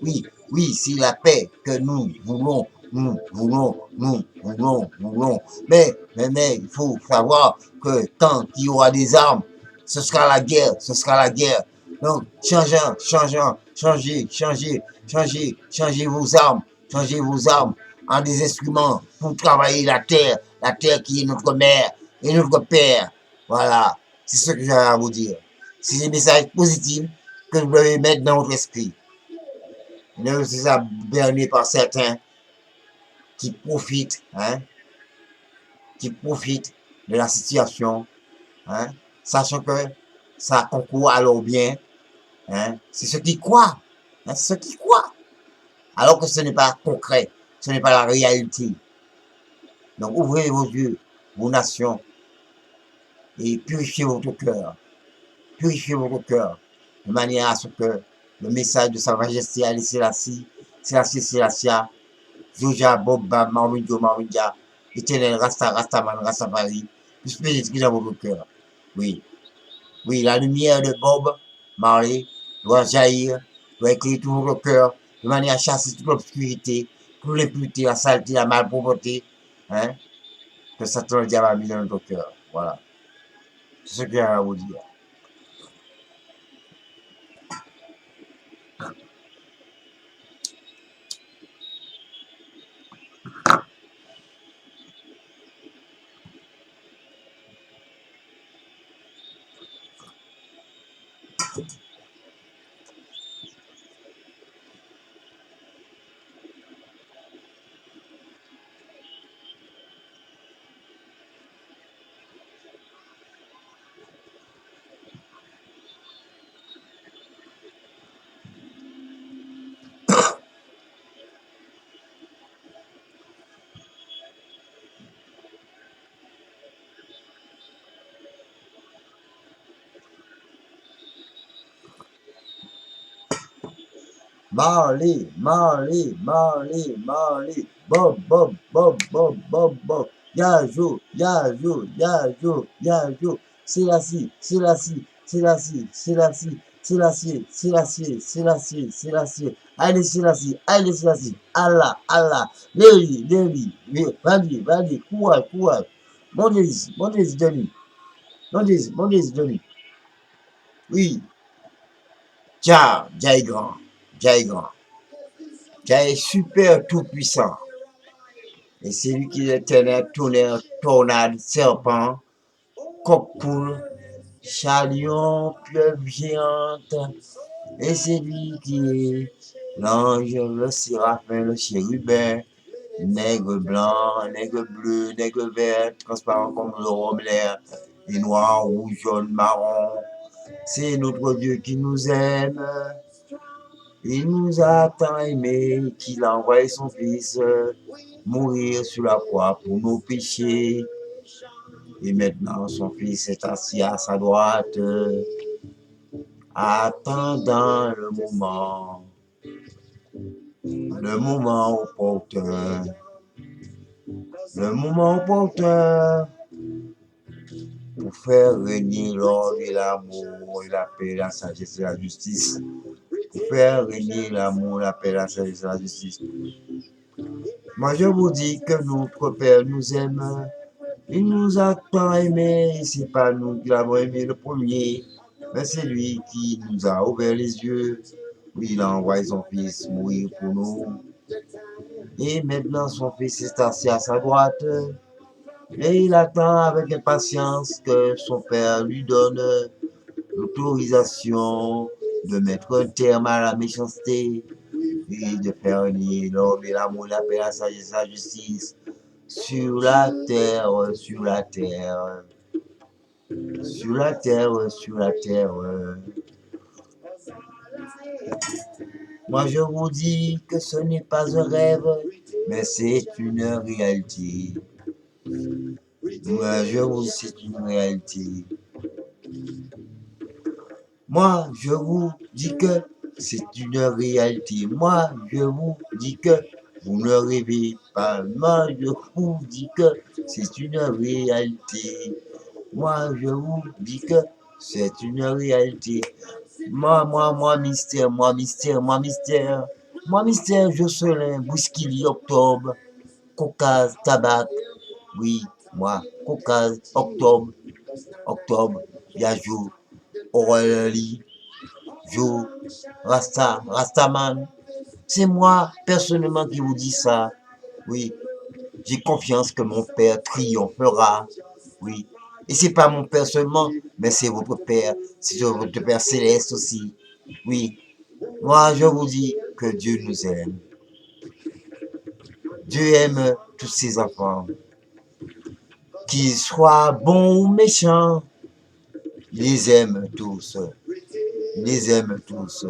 Oui, c'est la paix que nous voulons. Mais il faut savoir que tant qu'il y aura des armes, ce sera la guerre. Donc, changez vos armes en des instruments pour travailler la terre qui est notre mère et notre père. Voilà, c'est ce que j'ai à vous dire. C'est des messages positifs que vous devez mettre dans votre esprit. Ne vous laissez pas berner par certains qui profitent de la situation, hein, sachant que ça concourt à leur bien. Hein, c'est ceux qui croient. C'est ceux qui croient. Alors que ce n'est pas concret. Ce n'est pas la réalité. Donc ouvrez vos yeux, vos nations, et purifiez votre cœur. Purifiez votre cœur. De manière à ce que le message de Sa Majesté Ali Selassie, Zoja, Boba, Mawindo, éternel Rastaman, Rastafari, puisse pénétrer dans votre cœur. Oui, la lumière de Bob Marley doit jaillir, doit éclairer tout votre cœur, de manière à chasser toute l'obscurité, toute l'impureté, la saleté, la malpropreté, hein, que Satan le diable a mis dans notre cœur. Voilà. C'est ce que j'ai à vous dire. Marley. Bob. Yajo. Selassie. Allez, Selassie. Allah. Léli. Vas-y. Courage. Montez, Johnny. Montez. Oui. Jah est grand. Jah est super tout puissant. Et c'est lui qui est l'éternel tonnerre, tornade, serpent, coq-poule, chalion, pieuvre géante. Et c'est lui qui est l'ange, le séraphin, le chérubin, nègre blanc, nègre bleu, nègre vert, transparent comme le rhum l'air, et noir, rouge, jaune, marron. C'est notre Dieu qui nous aime. Il nous a tant aimé qu'il a envoyé son Fils mourir sur la croix pour nos péchés. Et maintenant, son Fils est assis à sa droite, attendant le moment opportun. Pour faire régner l'ordre et l'amour et la paix, la sagesse et la justice. Pour faire régner l'amour, la paix, la sagesse et la justice. Moi, je vous dis que notre Père nous aime. Il nous a tant aimés. C'est pas nous qui l'avons aimé le premier, mais c'est lui qui nous a ouvert les yeux. Oui, il a envoyé son Fils mourir pour nous. Et maintenant, son Fils est assis à sa droite. Et il attend avec impatience que son Père lui donne l'autorisation de mettre un terme à la méchanceté, oui, de faire régner l'homme et l'amour, la paix, la sagesse, la justice, sur la terre, sur la terre, sur la terre, sur la terre. Moi je vous dis que ce n'est pas un rêve, mais c'est une réalité. Moi je vous dis c'est une réalité. Moi je vous dis que c'est une réalité. Moi je vous dis que vous ne rêvez pas. Moi je vous dis que c'est une réalité. Moi je vous dis que c'est une réalité. Moi, mystère, moi, mystère, moi, mystère. Moi, mystère, Jocelyn, Bouskili, Octobre, Caucase, Tabac. Oui, moi, Caucase, Octobre, Yajou, Aurélie, Jo, Rastaman. C'est moi, personnellement, qui vous dis ça. Oui, j'ai confiance que mon père triomphera. Oui. Et c'est pas mon père seulement, mais c'est votre père. C'est votre père céleste aussi. Oui. Moi, je vous dis que Dieu nous aime. Dieu aime tous ses enfants. Qu'ils soient bons ou méchants, il les aime tous. Il les aime tous.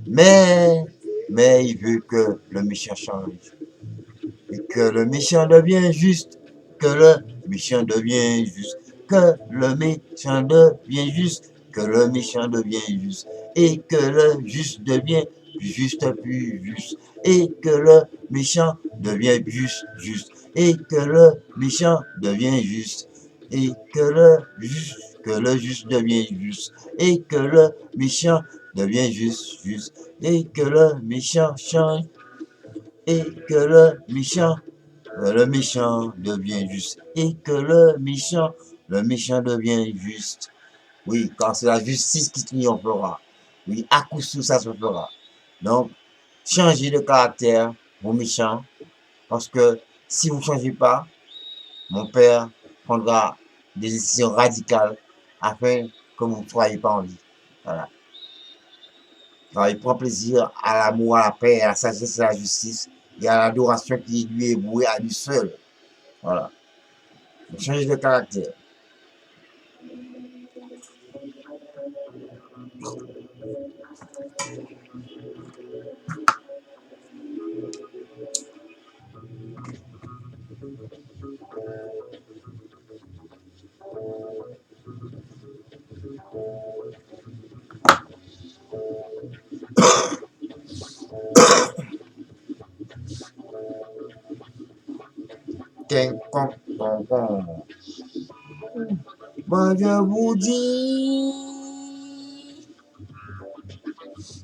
Mais, mais il veut que le méchant change. Et que le méchant devienne juste. Que le méchant devienne juste. Que le méchant devienne juste. Que le méchant devienne juste. Et que le juste devienne plus juste, plus juste. Et que le méchant devienne juste, juste. Et que le méchant devienne juste. Et que le juste devienne juste. Et que le méchant devienne juste, juste. Et que le méchant change. Et que le méchant devient juste. Et que le méchant devient juste. Oui, car c'est la justice qui triomphera. Oui, à coup sûr, ça se fera. Donc, changez de caractère, vos méchants, parce que si vous ne changez pas, mon père prendra des décisions radicales afin que vous ne soyez pas en vie. Voilà. Alors, il prend plaisir à l'amour, à la paix, à la sagesse et à la justice et à l'adoration qui lui est vouée à lui seul. Voilà. Changer de caractère. Moi je vous dis,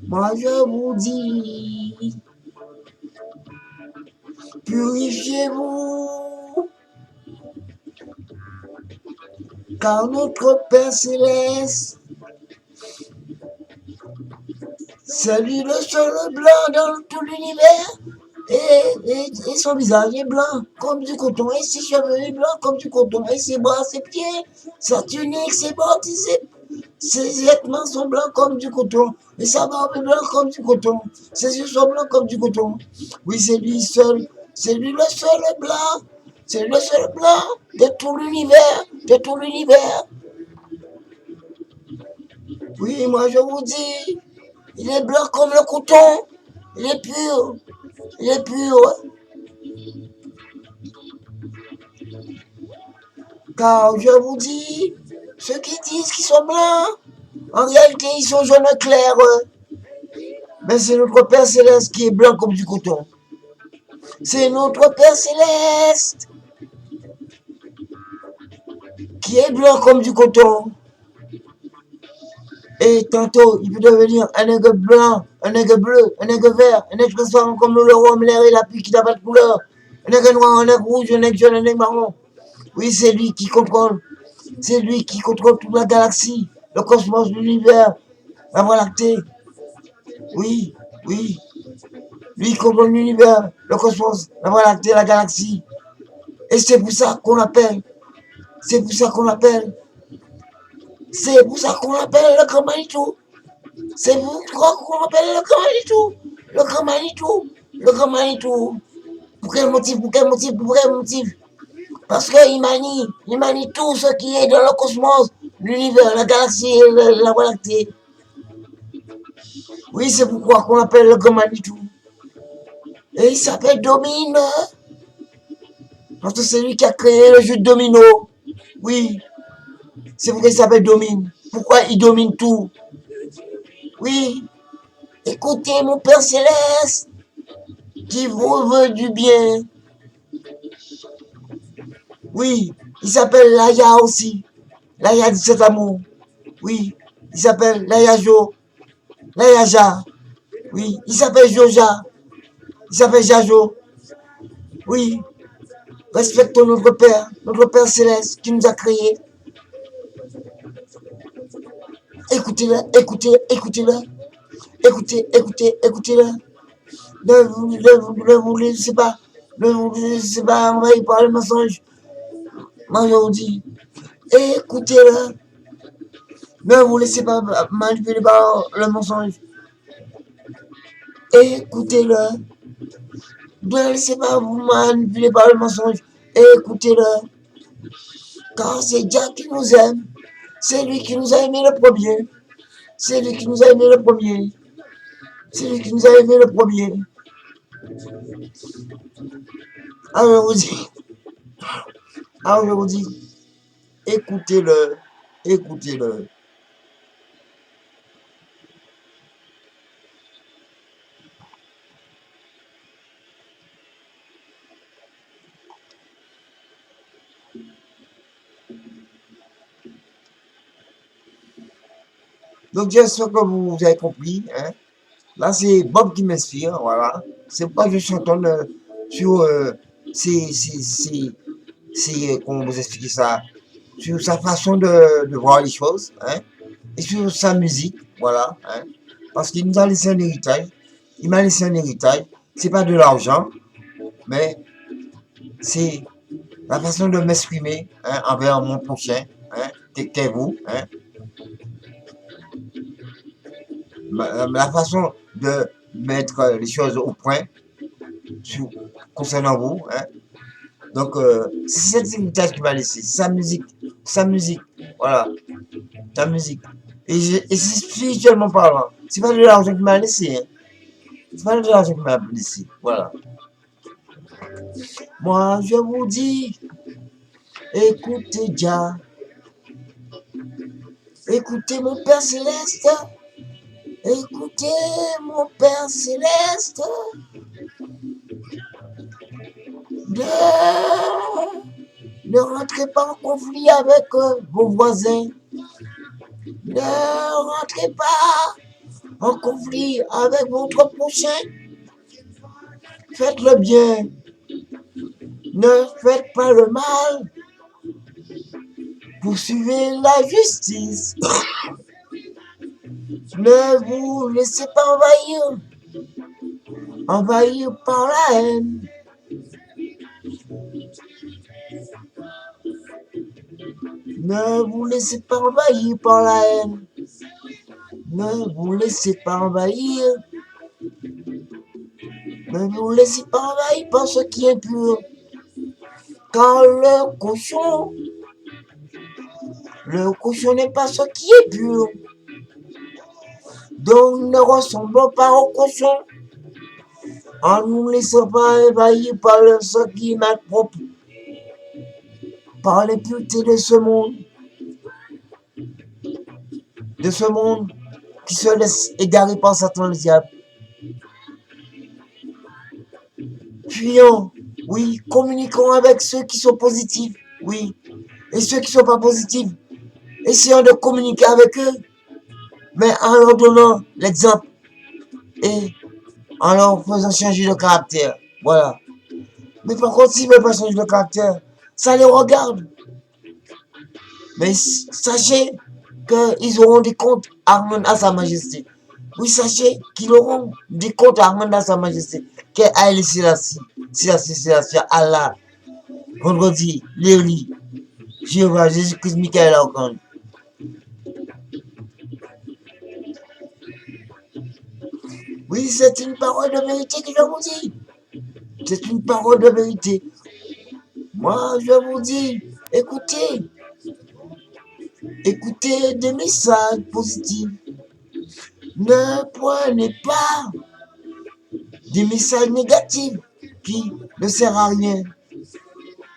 moi je vous dis, purifiez-vous, car notre Père céleste, c'est lui le seul blanc dans tout l'univers. Et son visage est blanc comme du coton, et ses cheveux est blanc comme du coton, et ses bras, ses pieds, sa tunique, ses bottes, ses vêtements sont blancs comme du coton, et sa barbe est blanche comme du coton, ses yeux sont blancs comme du coton. Oui, c'est lui seul, c'est lui le seul blanc, c'est le seul blanc de tout l'univers, de tout l'univers. Oui, moi je vous dis, il est blanc comme le coton, il est pur, il est pur. Car je vous dis, ceux qui disent qu'ils sont blancs, en réalité ils sont jaunes clairs. Mais c'est notre Père Céleste qui est blanc comme du coton. C'est notre Père Céleste qui est blanc comme du coton. Et tantôt, il peut devenir un aigle blanc, un aigle bleu, un aigle vert, un aigle transparent comme le rhum, l'air et la pluie qui n'a pas de couleur. Un aigle noir, un aigle rouge, un aigle jaune, un aigle marron. Oui, c'est lui qui contrôle. C'est lui qui contrôle toute la galaxie, le cosmos, l'univers, la Voie lactée. Oui, oui. Lui contrôle l'univers, le cosmos, la Voie lactée, la galaxie. Et c'est pour ça qu'on l'appelle. C'est pour ça qu'on l'appelle. C'est pour ça qu'on l'appelle le Grand Manitou. C'est pour ça qu'on l'appelle le Grand Manitou. Le grand Manitou. Le grand Manitou. Pour quel motif? Pour quel motif? Pour quel motif? Parce qu'il manie tout ce qui est dans le cosmos, l'univers, la galaxie, la Voie lactée. Oui, c'est pourquoi qu'on appelle le grand Manitou. Et il s'appelle Domine. Parce que c'est lui qui a créé le jeu de domino. Oui, c'est pourquoi il s'appelle Domine. Pourquoi il domine tout? Oui, écoutez mon Père Céleste, qui vous veut du bien. Oui, il s'appelle Laïa aussi. Laïa dit cet amour. Oui, il s'appelle Laïa Jo. Laïa Ja. Oui, il s'appelle Joja. Il s'appelle Jajo. Oui, respectons notre Père Céleste qui nous a créés. Écoutez-le, écoutez-le. Écoutez-le. Ne vous laissez pas. Ne vous laissez pas envahir par le mensonge. Moi, je vous dis, écoutez-le. Ne vous laissez pas manipuler par le mensonge. Écoutez-le. Ne laissez pas vous manipuler par le mensonge. Écoutez-le. Car c'est Dieu qui nous aime. C'est lui qui nous a aimé le premier. C'est lui qui nous a aimé le premier. C'est lui qui nous a aimé le premier. Alors je vous dis, écoutez-le, écoutez-le. Donc j'espère que vous avez compris. Hein. Là, c'est Bob qui m'inspire, voilà. C'est pas juste entendre sur comment vous expliquer ça, sur sa façon de voir les choses, hein, et sur sa musique, voilà, hein, parce qu'il nous a laissé un héritage. Il m'a laissé un héritage. C'est pas de l'argent, mais c'est la façon de m'exprimer, hein, envers mon prochain, hein, qu'est vous, hein, la façon de mettre les choses au point sur, concernant vous, hein. Donc, c'est cet héritage qui m'a laissé, sa musique, voilà, sa musique. Et c'est spirituellement parlant. C'est pas de l'argent qui m'a laissé, hein. C'est pas de l'argent qui m'a laissé, voilà. Moi, je vous dis, écoutez Jah, écoutez mon Père Céleste, écoutez mon Père Céleste. Ne rentrez pas en conflit avec vos voisins. Ne rentrez pas en conflit avec votre prochain. Faites le bien. Ne faites pas le mal. Poursuivez la justice. Ne vous laissez pas envahir par la haine. Ne vous laissez pas envahir par la haine. Ne vous laissez pas envahir. Ne vous laissez pas envahir par ce qui est pur. Car le cochon n'est pas ce qui est pur. Donc ne ressemblons pas au cochon. En ne nous laissant pas envahir par ce qui est mal propre. Par les puretés de ce monde. De ce monde qui se laisse égarer par Satan le diable. Fuyons, oui, communiquons avec ceux qui sont positifs, oui, et ceux qui ne sont pas positifs, essayons de communiquer avec eux, mais en leur donnant l'exemple et en leur faisant changer de caractère, voilà. Mais par contre, s'ils ne veulent pas changer de caractère, ça les regarde. Mais sachez qu'ils auront des comptes à rendre à Sa Majesté. Oui, sachez qu'ils auront des comptes à rendre à Sa Majesté. Qu'est Haïli Selassie, Allah, vendredi, Léoli, Jéhovah, Jésus-Christ, Michael Archange. Oui, c'est une parole de vérité que je vous dis. C'est une parole de vérité. Moi, je vous dis, écoutez, écoutez des messages positifs. Ne prenez pas des messages négatifs qui ne servent à rien,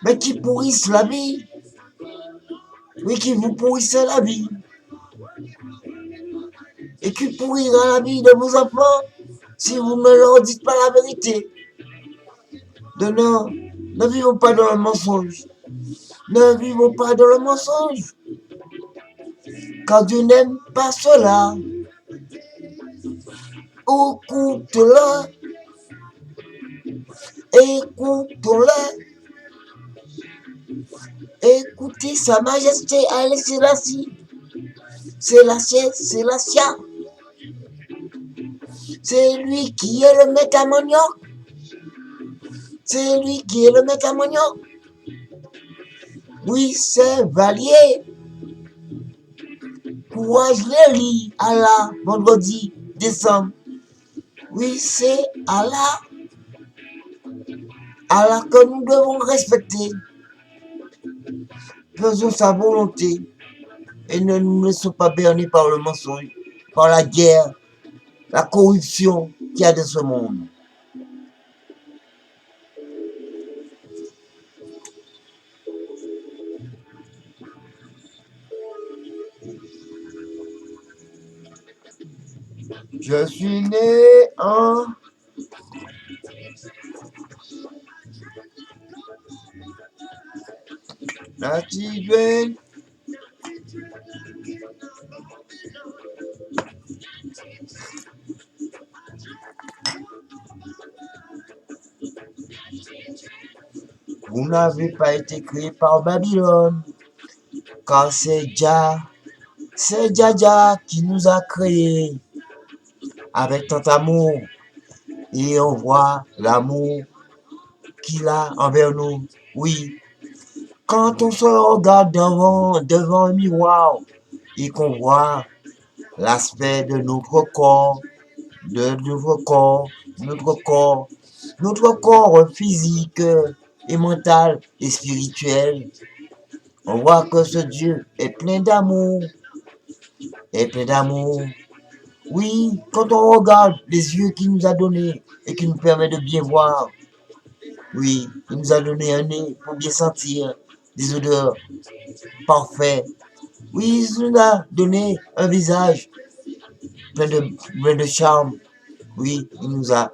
mais qui pourrissent la vie. Oui, qui vous pourrissent la vie. Et qui pourrira la vie de vos enfants si vous ne leur dites pas la vérité. Ne vivons pas dans le mensonge. Ne vivons pas dans le mensonge. Car Dieu n'aime pas cela. Écoute-le. Écoute-le. Écoutez Sa Majesté Haïlé Sélassie. Sélassia. C'est lui qui est le maître à manioc. C'est lui qui est le maître à manioc. Oui, c'est Valier. Courage les lits, Allah, vendredi, décembre. Oui, c'est Allah. Allah que nous devons respecter. Faisons sa volonté et ne nous laissons pas berner par le mensonge, par la guerre, la corruption qu'il y a dans ce monde. Je suis né en native. Vous n'avez pas été créé par Babylone, car c'est Jah qui nous a créés avec tant d'amour. Et on voit l'amour qu'il a envers nous. Oui, quand on se regarde devant un miroir et qu'on voit l'aspect de notre corps, notre corps physique et mental et spirituel, on voit que ce Dieu est plein d'amour, Oui, quand on regarde les yeux qu'il nous a donnés et qui nous permet de bien voir, oui, il nous a donné un nez pour bien sentir des odeurs parfaites. Oui, il nous a donné un visage plein de charme. Oui, il nous a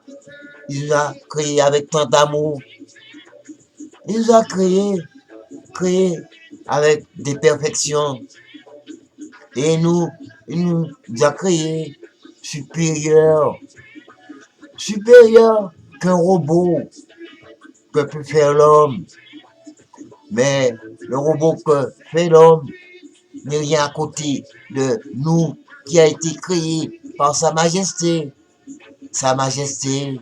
créé avec tant d'amour. Il nous a créé avec des perfections. Et il nous a créé supérieur qu'un robot que peut faire l'homme. Mais le robot que fait l'homme n'est rien à côté de nous qui a été créé par Sa Majesté. Sa Majesté,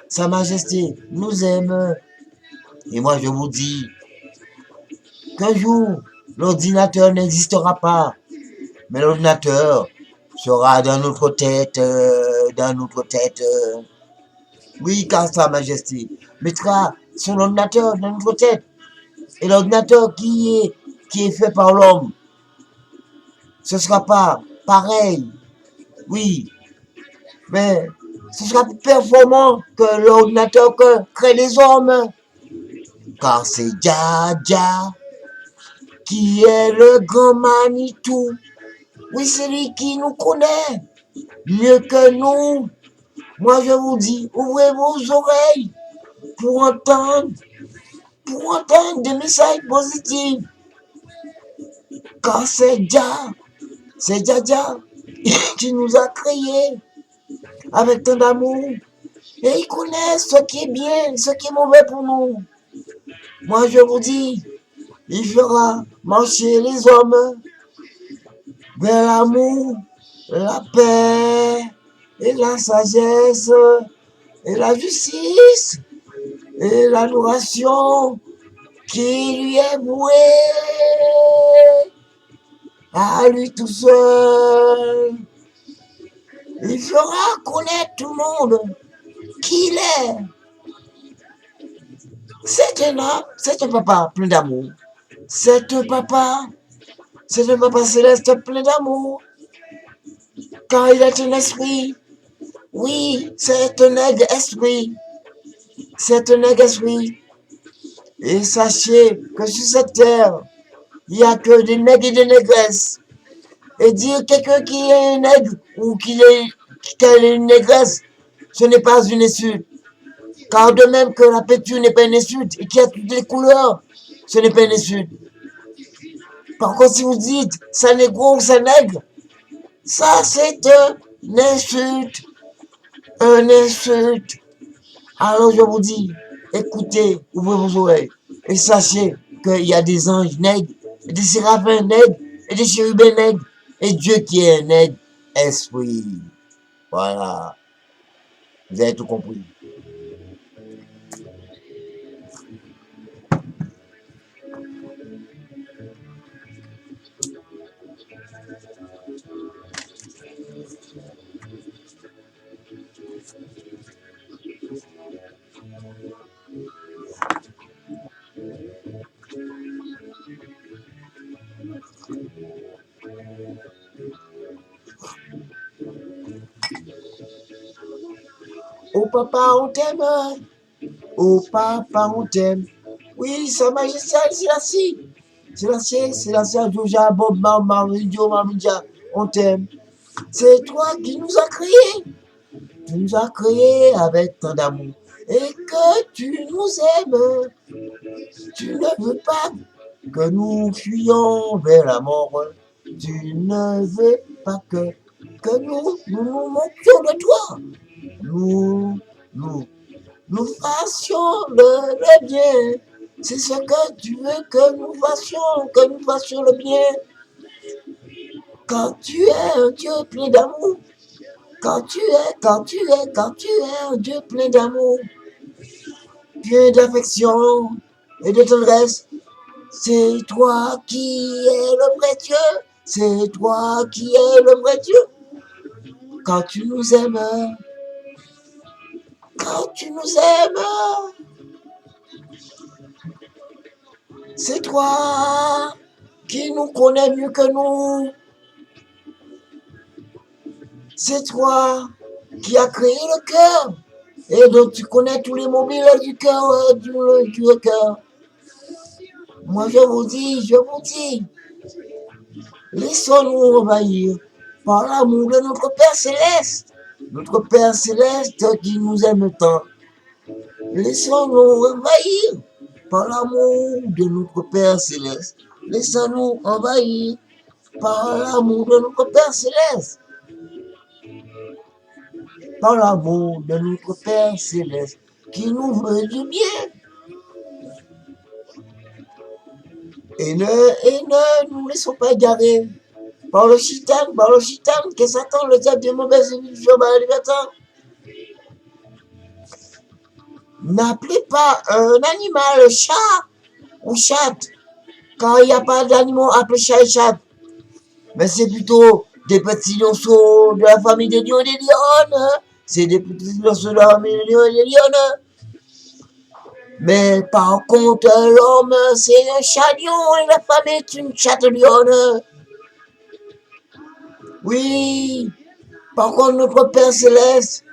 Sa Majesté nous aime. Et moi je vous dis qu'un jour l'ordinateur n'existera pas, mais l'ordinateur sera dans notre tête, Oui, car Sa Majesté mettra son ordinateur dans notre tête. Et l'ordinateur qui est fait par l'homme, ce ne sera pas pareil. Oui, mais ce sera plus performant que l'ordinateur que créent les hommes. Car c'est Jah qui est le grand Manitou. Oui, c'est lui qui nous connaît mieux que nous. Moi, je vous dis, ouvrez vos oreilles pour entendre des messages positifs. Car c'est Jah qui nous a créés avec tant d'amour. Et il connaît ce qui est bien, ce qui est mauvais pour nous. Moi, je vous dis, il fera marcher les hommes vers l'amour, la paix et la sagesse et la justice et l'adoration qui lui est vouée à lui tout seul. Il fera connaître tout le monde qui il est. C'est un papa plein d'amour. C'est un papa céleste plein d'amour. Car il est un esprit. Oui, c'est un aigle esprit. C'est un aigle esprit. Et sachez que sur cette terre, il n'y a que des nègres et des négresses. Et dire quelqu'un qui est un aigle ou qu'elle est une négresse, ce n'est pas une insulte. Car de même que la peinture n'est pas une insulte et qu'il y a toutes les couleurs, ce n'est pas une insulte. Par contre, si vous dites ça négro ou ça nègre, ça c'est une insulte. Un insulte. Alors je vous dis, écoutez, ouvrez vos oreilles et sachez qu'il y a des anges nègres, et des séraphins nègres, et des chérubins nègres, et Dieu qui est un nègre esprit. Voilà. Vous avez tout compris. Oh papa, on t'aime. Oh papa, on t'aime. Oui, Sa Majesté, c'est la scie. C'est la scie, Joja, Bob, Mario, Maminja. On t'aime. C'est toi qui nous as créés. Tu nous as créés avec tant d'amour. Et que tu nous aimes. Tu ne veux pas que nous fuyions vers la mort. Tu ne veux pas que nous moquions de toi. Nous, nous fassions le bien. C'est ce que tu veux que nous fassions le bien. Quand tu es un Dieu plein d'amour, quand tu es un Dieu plein d'amour, plein d'affection et de tendresse, c'est toi qui es le vrai Dieu, c'est toi qui es le vrai Dieu. Quand tu nous aimes, c'est toi qui nous connais mieux que nous. C'est toi qui as créé le cœur. Et donc tu connais tous les mobiles du cœur, du cœur. Moi je vous dis, laissons-nous envahir par l'amour de notre Père Céleste. Notre Père Céleste qui nous aime tant. Laissons-nous envahir par l'amour de notre Père Céleste. Laissons-nous envahir par l'amour de notre Père Céleste. Par l'amour de notre Père Céleste qui nous veut du bien. Et ne nous laissons pas égarer par le chitan, que Satan, le diable des mauvaises illusions, n'appelez pas un animal chat ou chatte, car il n'y a pas d'animaux appelés chat et chatte. Mais c'est plutôt des petits lionceaux de la famille des lions et des lionnes. C'est des petits lionceaux de la famille des lions et des lionnes. Mais par contre, l'homme, c'est un chat lion et la femme est une chatte lionne. Oui, par contre, notre Père Céleste,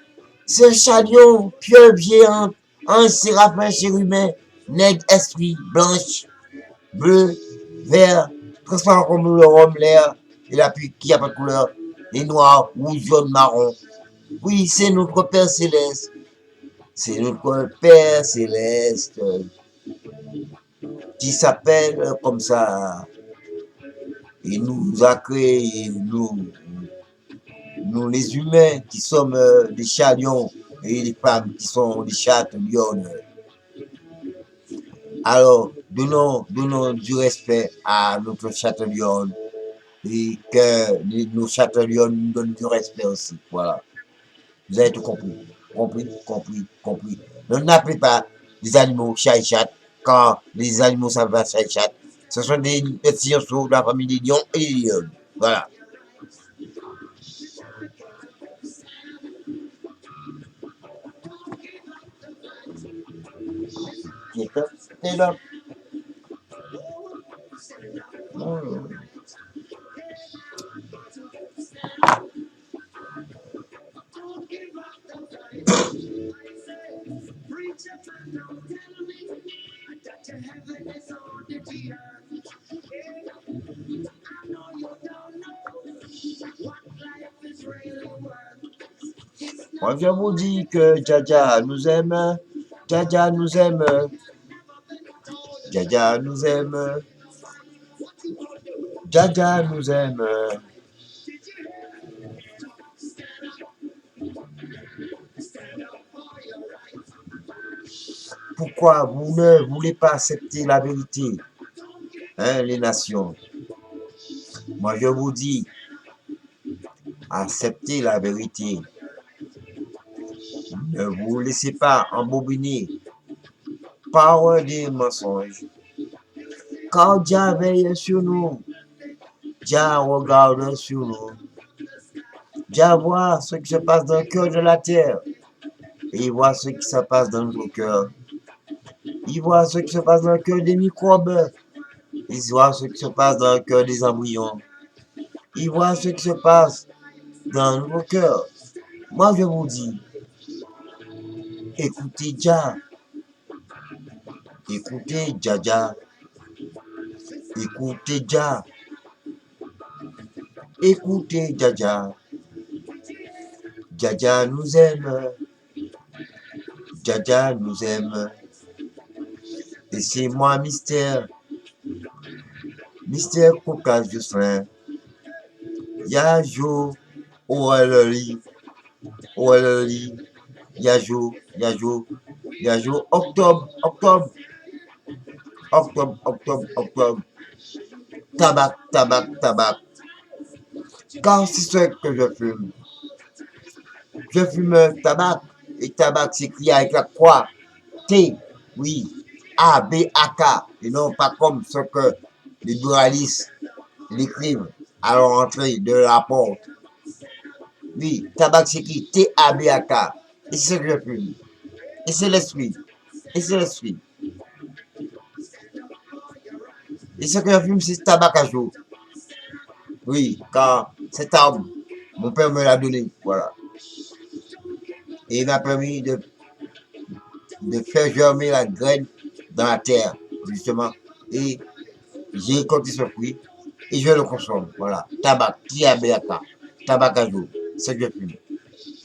c'est un chat lion, pieux, géant, un séraphin chérubin, nègre, esprit, blanche, bleu, vert, transparent comme le rhum, l'air, et la pluie qui n'a pas de couleur, et noir, rouge, jaune, marron. Oui, c'est notre Père Céleste. C'est notre Père Céleste qui s'appelle comme ça. Il nous a créé, nous les humains qui sommes des chats lions et les femmes qui sont des chattes lionnes. Alors, donnons du respect à notre chatte lionne et que nos chattes lionnes nous donnent du respect aussi. Voilà. Vous avez tout compris. Compris. Ne n'appelez pas les animaux chat et chat, car les animaux savent pas chat et chat. Ce sont des petits oiseaux de la famille des lions et des lionnes. Voilà. Stand up, stand up. Mm. Moi, je vous dis que Jaja nous aime, Jaja nous aime, Jaja nous aime, Jaja nous aime. Pourquoi vous ne voulez pas accepter la vérité, hein, les nations? Moi, je vous dis, acceptez la vérité. Ne vous laissez pas embobiner par des mensonges. Quand Dieu veille sur nous, Dieu regarde sur nous. Dieu voit ce qui se passe dans le cœur de la terre. Et il voit ce qui se passe dans notre cœur. Il voit ce qui se passe dans le cœur des microbes. Il voit ce qui se passe dans le cœur des embryons. Il voit ce qui se passe dans notre cœur. Moi, je vous dis, écoutez Jah, écoutez Jaja, écoutez Jah, écoutez Jaja. Jaja nous aime, Jaja nous aime. Et c'est moi, mystère, mystère Caucase Justin. Yajo, Oalali, Oalali, Yajo, Yajo, Yajo, octobre, octobre, octobre, octobre, octobre. Tabac, tabac, tabac. Quand c'est ce que je fume, je fume tabac. Et tabac s'écrit avec la croix. T, oui, A, B, A, K. Et non pas comme ce que les dualistes l'écrivent à l'entrée de la porte. Oui, tabac s'écrit T, A, B, A, K. Et c'est ce que je fume. Et c'est l'esprit. Et c'est l'esprit. Et ce que je fume, c'est tabac à jour. Oui, car cet arbre, mon père me l'a donné. Voilà. Et il m'a permis de faire germer la graine dans la terre, justement. Et j'ai récolté ce fruit et je le consomme. Voilà. Tabac, T-A-B-A-K. Tabac à jour. C'est ce que je fume.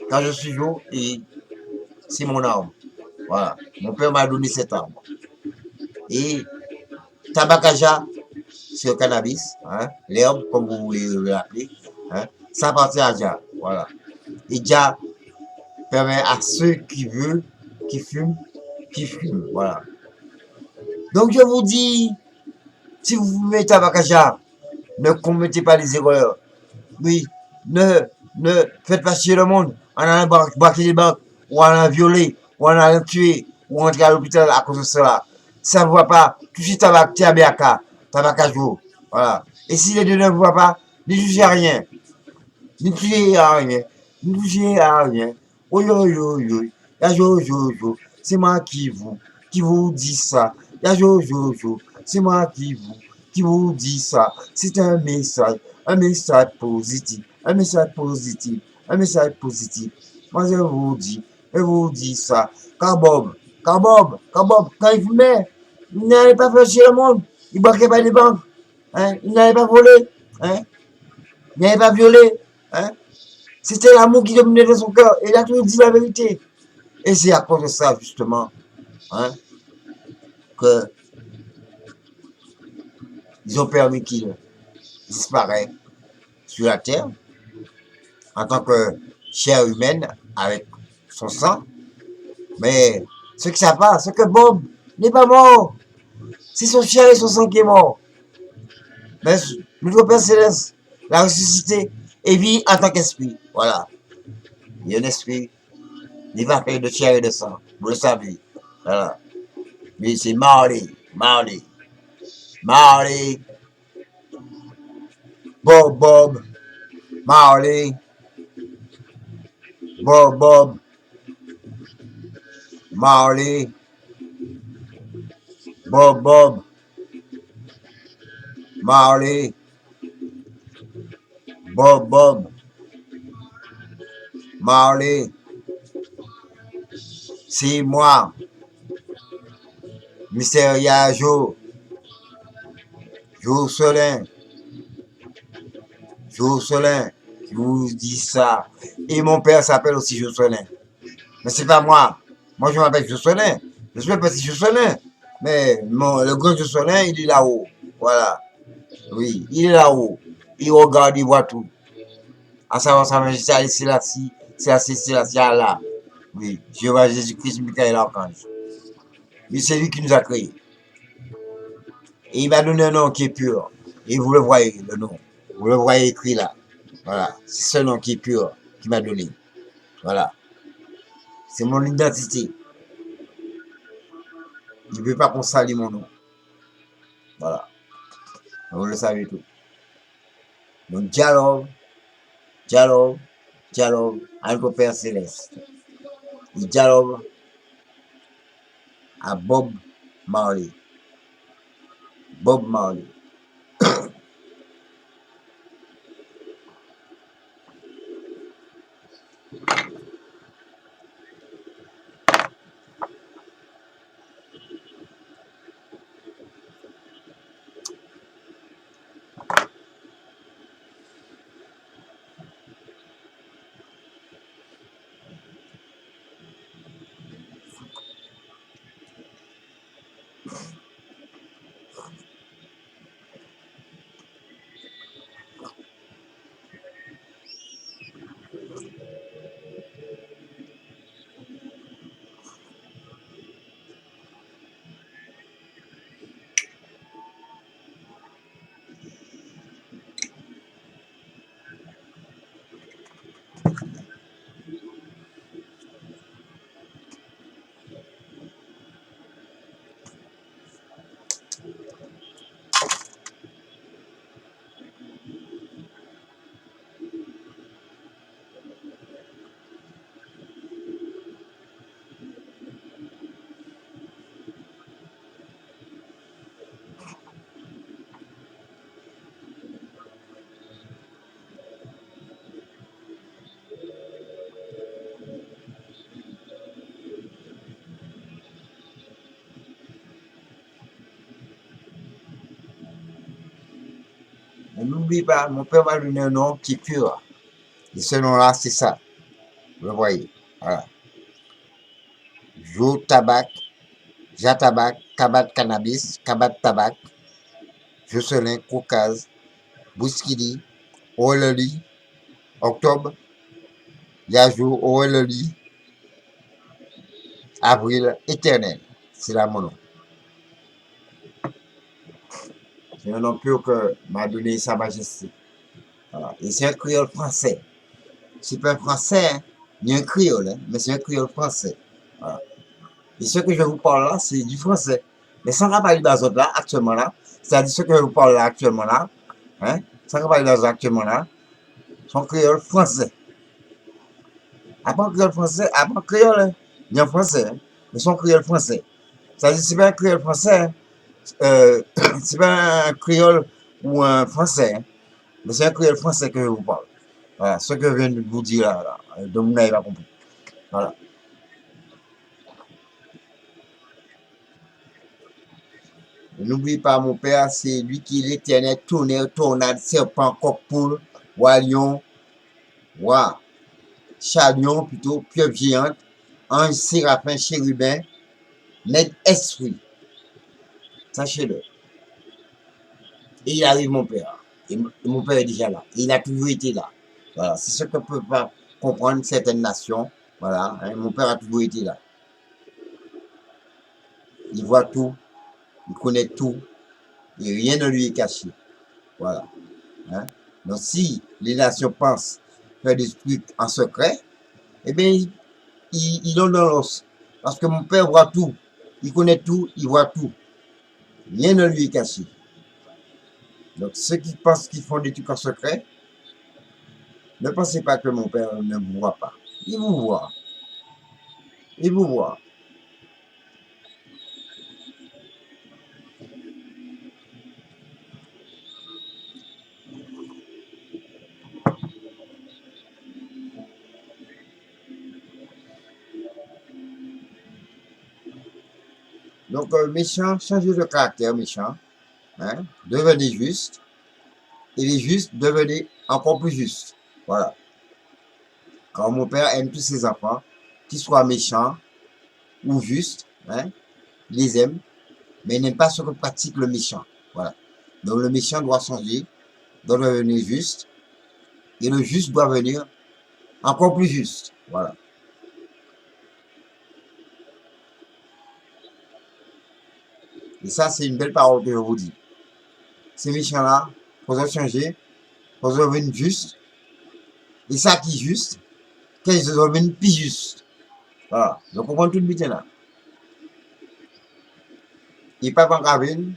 Quand je suis jour, et c'est mon arbre. Voilà. Mon père m'a donné cet arbre. Et tabacaja, c'est le cannabis, hein, l'herbe, comme vous voulez l'appeler. Hein, ça appartient à Jah. Voilà. Et Jah permet à ceux qui veulent, qui fument. Voilà. Donc je vous dis, si vous fumez tabacaja, ne commettez pas les erreurs. Oui, ne faites pas chier le monde en allant braquer les banques, ou en allant violer, ou en allant tuer, ou entrer à l'hôpital à cause de cela. Ça ne voit pas. Touchez tabac, TABAK, tabac à jour. Voilà. Et si les deux ne voient pas, ne touchez à rien. Ne touchez à rien. Ne touchez à rien. Oh yo yo yo. Ya yo yo yo. C'est moi qui vous dit ça. Ya yo yo yo. C'est moi qui vous dit ça. C'est un message positif, un message positif, un message positif. Moi je vous dis ça. Car Bob, quand il fumait, il n'allait pas faire chier le monde, il braquait pas des banques, hein? Il n'allait pas voler, hein? Il n'allait pas violer, hein? C'était l'amour qui dominait dans son cœur, et il a toujours dit la vérité. Et c'est à cause de ça, justement, hein, que ils ont permis qu'il disparaisse sur la terre en tant que chair humaine avec son sang. Mais ce qui savent pas, c'est que Bob n'est pas mort. C'est son chair et son sang qui est mort. Mais notre Père Céleste l'a ressuscité et vit en tant qu'esprit. Voilà. Il y a un esprit, il va faire de chair et de sang. Vous le savez. Voilà. Mais c'est Marley, Bob, Marley, Bob, Marley, Bob Marley, Bob Marley, c'est moi, Mysteria Jocelyn, qui vous dit ça. Et mon père s'appelle aussi Jocelyn. Mais c'est pas moi. Moi, je m'appelle Jocelyn. Je suis petit Jocelyn. Mais le grand Jocelyn, il est là-haut. Voilà. Oui, il est là-haut. Il regarde, il voit tout. À savoir, sa majesté, c'est là. Oui, Jéhovah Jésus-Christ, Michael Archange. Mais c'est lui qui nous a créés. Et il m'a donné un nom qui est pur. Et vous le voyez, le nom. Vous le voyez écrit là. Voilà. C'est ce nom qui est pur qui m'a donné. Voilà. C'est mon identité. Il ne veut pas qu'on salit mon nom. Voilà. Vous le savez tout. Donc, dialogue, avec le Père Céleste. Il dialogue à Bob Marley. Bob Marley. N'oublie pas, mon père m'a donné un nom qui est pur. Et ce nom-là, c'est ça. Vous le voyez. Voilà. Jo Tabac, Jatabac, Kabat Cannabis, Kabat Tabac, Jocelyn, Caucase, Bouskili, Orleli, Octobre, Yajou, Orleli, Avril, Éternel. C'est là mon nom. C'est un nom pur que m'a donné Sa Majesté. Voilà. Et c'est un créole français. C'est pas un français, hein. Il y a un créole, hein, mais c'est un créole français. Voilà. Et ce que je vous parle là, c'est du français. Mais sans parler d'azot là, actuellement là, c'est-à-dire ce que je vous parle là, actuellement là, hein, sans parler d'azot actuellement là, son créole français. Après créole français, après créole, hein, il y a un français, hein, mais son créole français. C'est-à-dire c'est pas un créole français, hein, c'est pas un créole ou un français, hein, mais c'est un créole français que je vous parle. Voilà, ce que je viens de vous dire là, donc vous n'avez pas compris. Voilà. N'oublie pas, mon père, c'est lui qui est l'éternel tonnerre, tornade, serpent, coq, poule, roi lion, roi, chalion plutôt, pieuvre géante, ange, séraphin, chérubin, net esprit. Sachez-le. Et il arrive, mon père. Et mon père est déjà là. Et il a toujours été là. Voilà. C'est ce que ne peut pas comprendre certaines nations. Voilà. Hein, mon père a toujours été là. Il voit tout. Il connaît tout. Et rien ne lui est caché. Voilà. Hein? Donc, si les nations pensent faire des trucs en secret, eh bien, ils ont dans l'os. Parce que mon père voit tout. Il connaît tout, il voit tout. Rien ne lui est caché. Donc, ceux qui pensent qu'ils font des trucs en secret, ne pensez pas que mon père ne vous voit pas. Il vous voit. Il vous voit. Donc, méchant, changer de caractère méchant, hein, devenez juste, et les justes, devenez encore plus justes. Voilà. Quand mon père aime tous ses enfants, qu'ils soient méchants ou justes, hein, il les aime, mais il n'aime pas ce que pratique le méchant. Voilà. Donc, le méchant doit changer, doit devenir juste, et le juste doit venir encore plus juste. Voilà. Et ça, c'est une belle parole que je vous dis. Ces méchants-là, faut se changer, faut se devenir juste, et ça qui est juste, qu'ils se deviennent plus juste. Voilà. Donc, on prend tout le but là. Il part en cabine,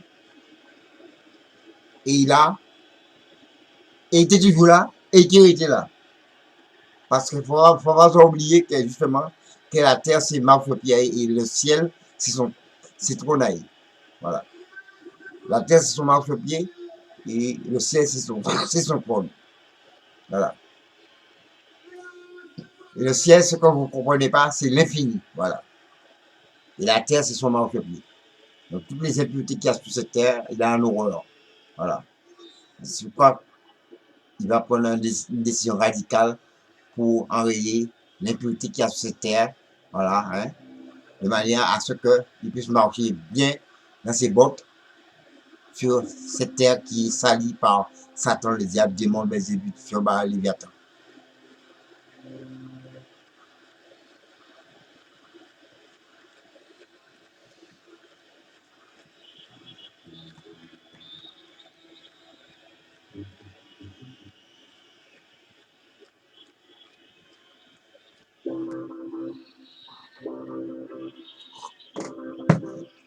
et il a, et il était toujours là, et il était là. Parce qu'il faut pas oublier que justement, que la terre c'est marche-pied et le ciel c'est trônaille. Voilà. La terre c'est son marche-pied et le ciel c'est son trône. Voilà. Et le ciel, ce que vous ne comprenez pas, c'est l'infini. Voilà. Et la terre c'est son marche-pied. Donc toutes les impuretés qu'il y a sur cette terre, il a un horreur. Voilà. C'est pourquoi il va prendre une décision radicale pour enrayer l'impureté qu'il y a sur cette terre. Voilà. Hein, de manière à ce qu'il puisse marcher bien dans ses bottes sur cette terre qui est salie par Satan, le diable, démon, Belzébuth, Fioba, Léviathan.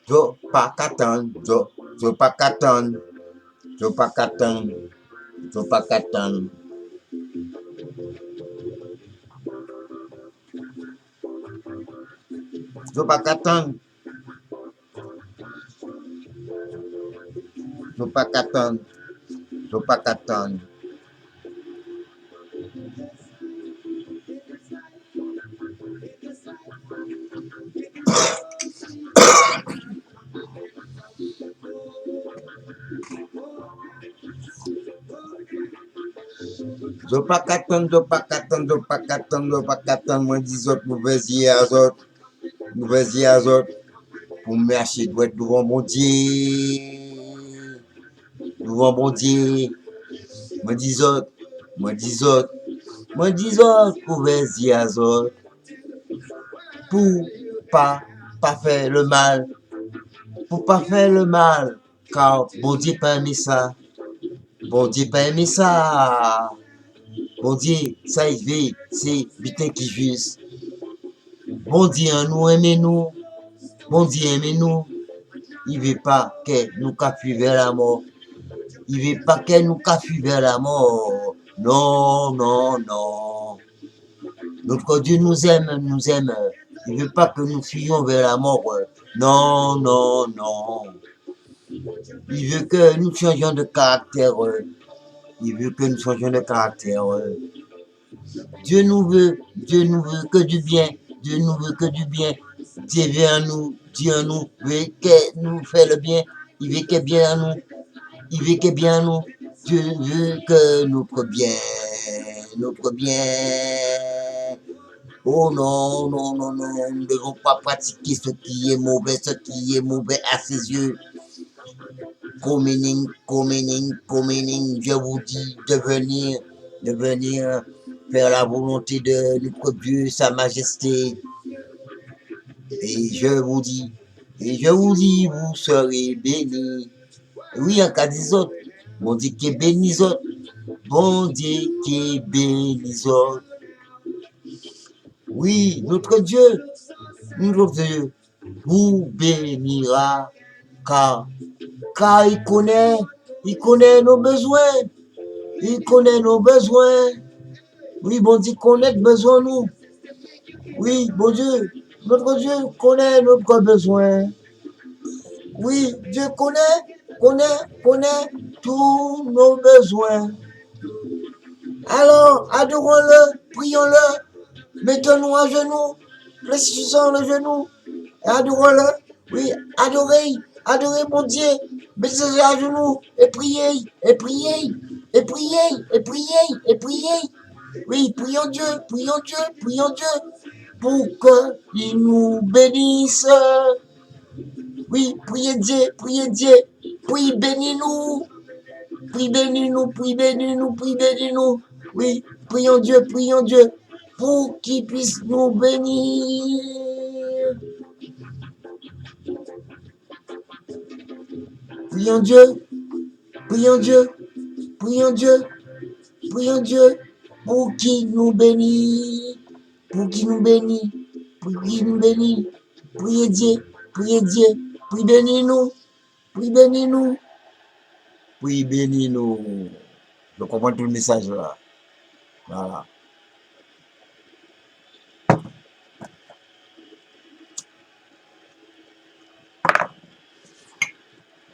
Jo pas katan, jo pas katan, jo pas katan, jo pas katan. Jo pas katan, jo pas katan, jo pas katan. Jo pas katan, jo pas katan, jo pas katan, jo pas katan. Moi dis autres mauvaises autres, mauvaises autres. Pour marcher doit être devant mon Dieu. Devant mon Dieu. Moi dis autres, moi dis autres. Moi dis autres, mauvaises autres. Pour pas faire le mal. Pour pas faire le mal. Car bon Dieu pas aimé ça. Bon Dieu pas aimé ça. Bon Dieu, ça il fait, c'est putain qui juste. Bon Dieu, nous aimez-nous. Bon Dieu, aimez-nous. Il veut pas que nous capions vers la mort. Il veut pas que nous capions vers la mort. Non, non, non. Notre Dieu nous aime, nous aime. Il veut pas que nous fuyions vers la mort. Non, non, non. Il veut que nous changions de caractère. Il veut que nous changions de caractère. Dieu nous veut que du bien. Dieu nous veut que du bien. Dieu vient à nous, Dieu nous veut que nous fait le bien. Il veut que bien à nous. Il veut que bien à nous. Dieu veut que notre bien, notre bien. Oh non, non, non, non, nous ne devons pas pratiquer ce qui est mauvais à ses yeux. Communing, communing, communing, je vous dis de venir faire la volonté de notre Dieu, Sa Majesté. Et je vous dis, vous serez bénis. Oui, en cas des autres, bon Dieu qui bénit autres, bon Dieu qui bénit autres. Oui, notre Dieu vous bénira, car il connaît nos besoins, il connaît nos besoins. Oui, bon Dieu connaît nos besoins nous. Oui, bon Dieu, notre Dieu connaît notre besoin. Oui, Dieu connaît tous nos besoins. Alors, adorons-le, prions-le, mettons-nous à genoux, fléchissons le genou, et adorons-le. Oui, adorez mon Dieu. Mettez-vous à genoux et priez, et priez, et priez, et priez, et priez. Oui, prions Dieu, prions Dieu, prions Dieu pour qu'il nous bénisse. Oui, priez Dieu, priez Dieu. Puis bénis-nous, puis bénis-nous, puis bénis-nous, puis bénis-nous. Oui, prions Dieu pour qu'il puisse nous bénir. Prions Dieu, prions Dieu, prions Dieu, prions Dieu pour qu'il nous bénisse, pour qu'il nous bénisse, pour qu'il nous bénisse. Priez Dieu, puis bénis-nous, puis bénis-nous, puis bénis-nous. Je comprends tout le message là. Voilà.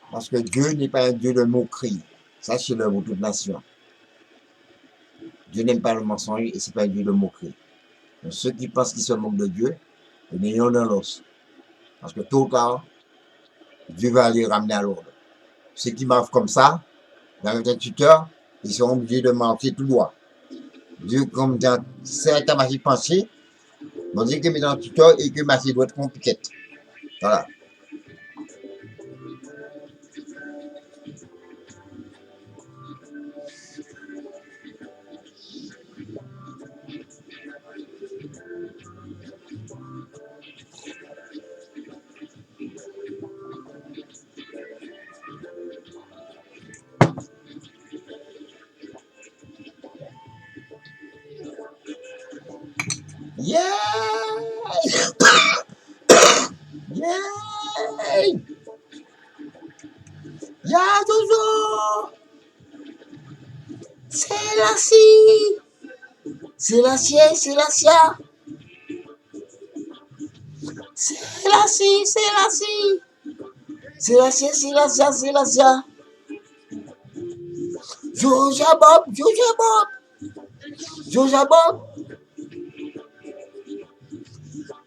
Parce que Dieu n'est pas un Dieu de moquerie. Sachez-le pour toute nation. Dieu n'aime pas le mensonge et c'est pas un Dieu de moquerie. Donc, ceux qui pensent qu'ils se moquent de Dieu, ils n'ayons dans l'os. Parce que tôt ou tard, Dieu va les ramener à l'ordre. Ceux qui marchent comme ça, dans un tuteur, ils seront obligés de marcher tout droit. Dieu, comme dans certains marchés pensés, on dit que dans le tuteur et que marcher doit être compliqué. Voilà. Yeah! Yeah! Yeah, toujours! C'est la scie! C'est la scie, c'est la scie! C'est la scie, c'est la scie! C'est la scie, c'est la scie, c'est la scie! Joja Bob, Joja Bob! Joja Bob!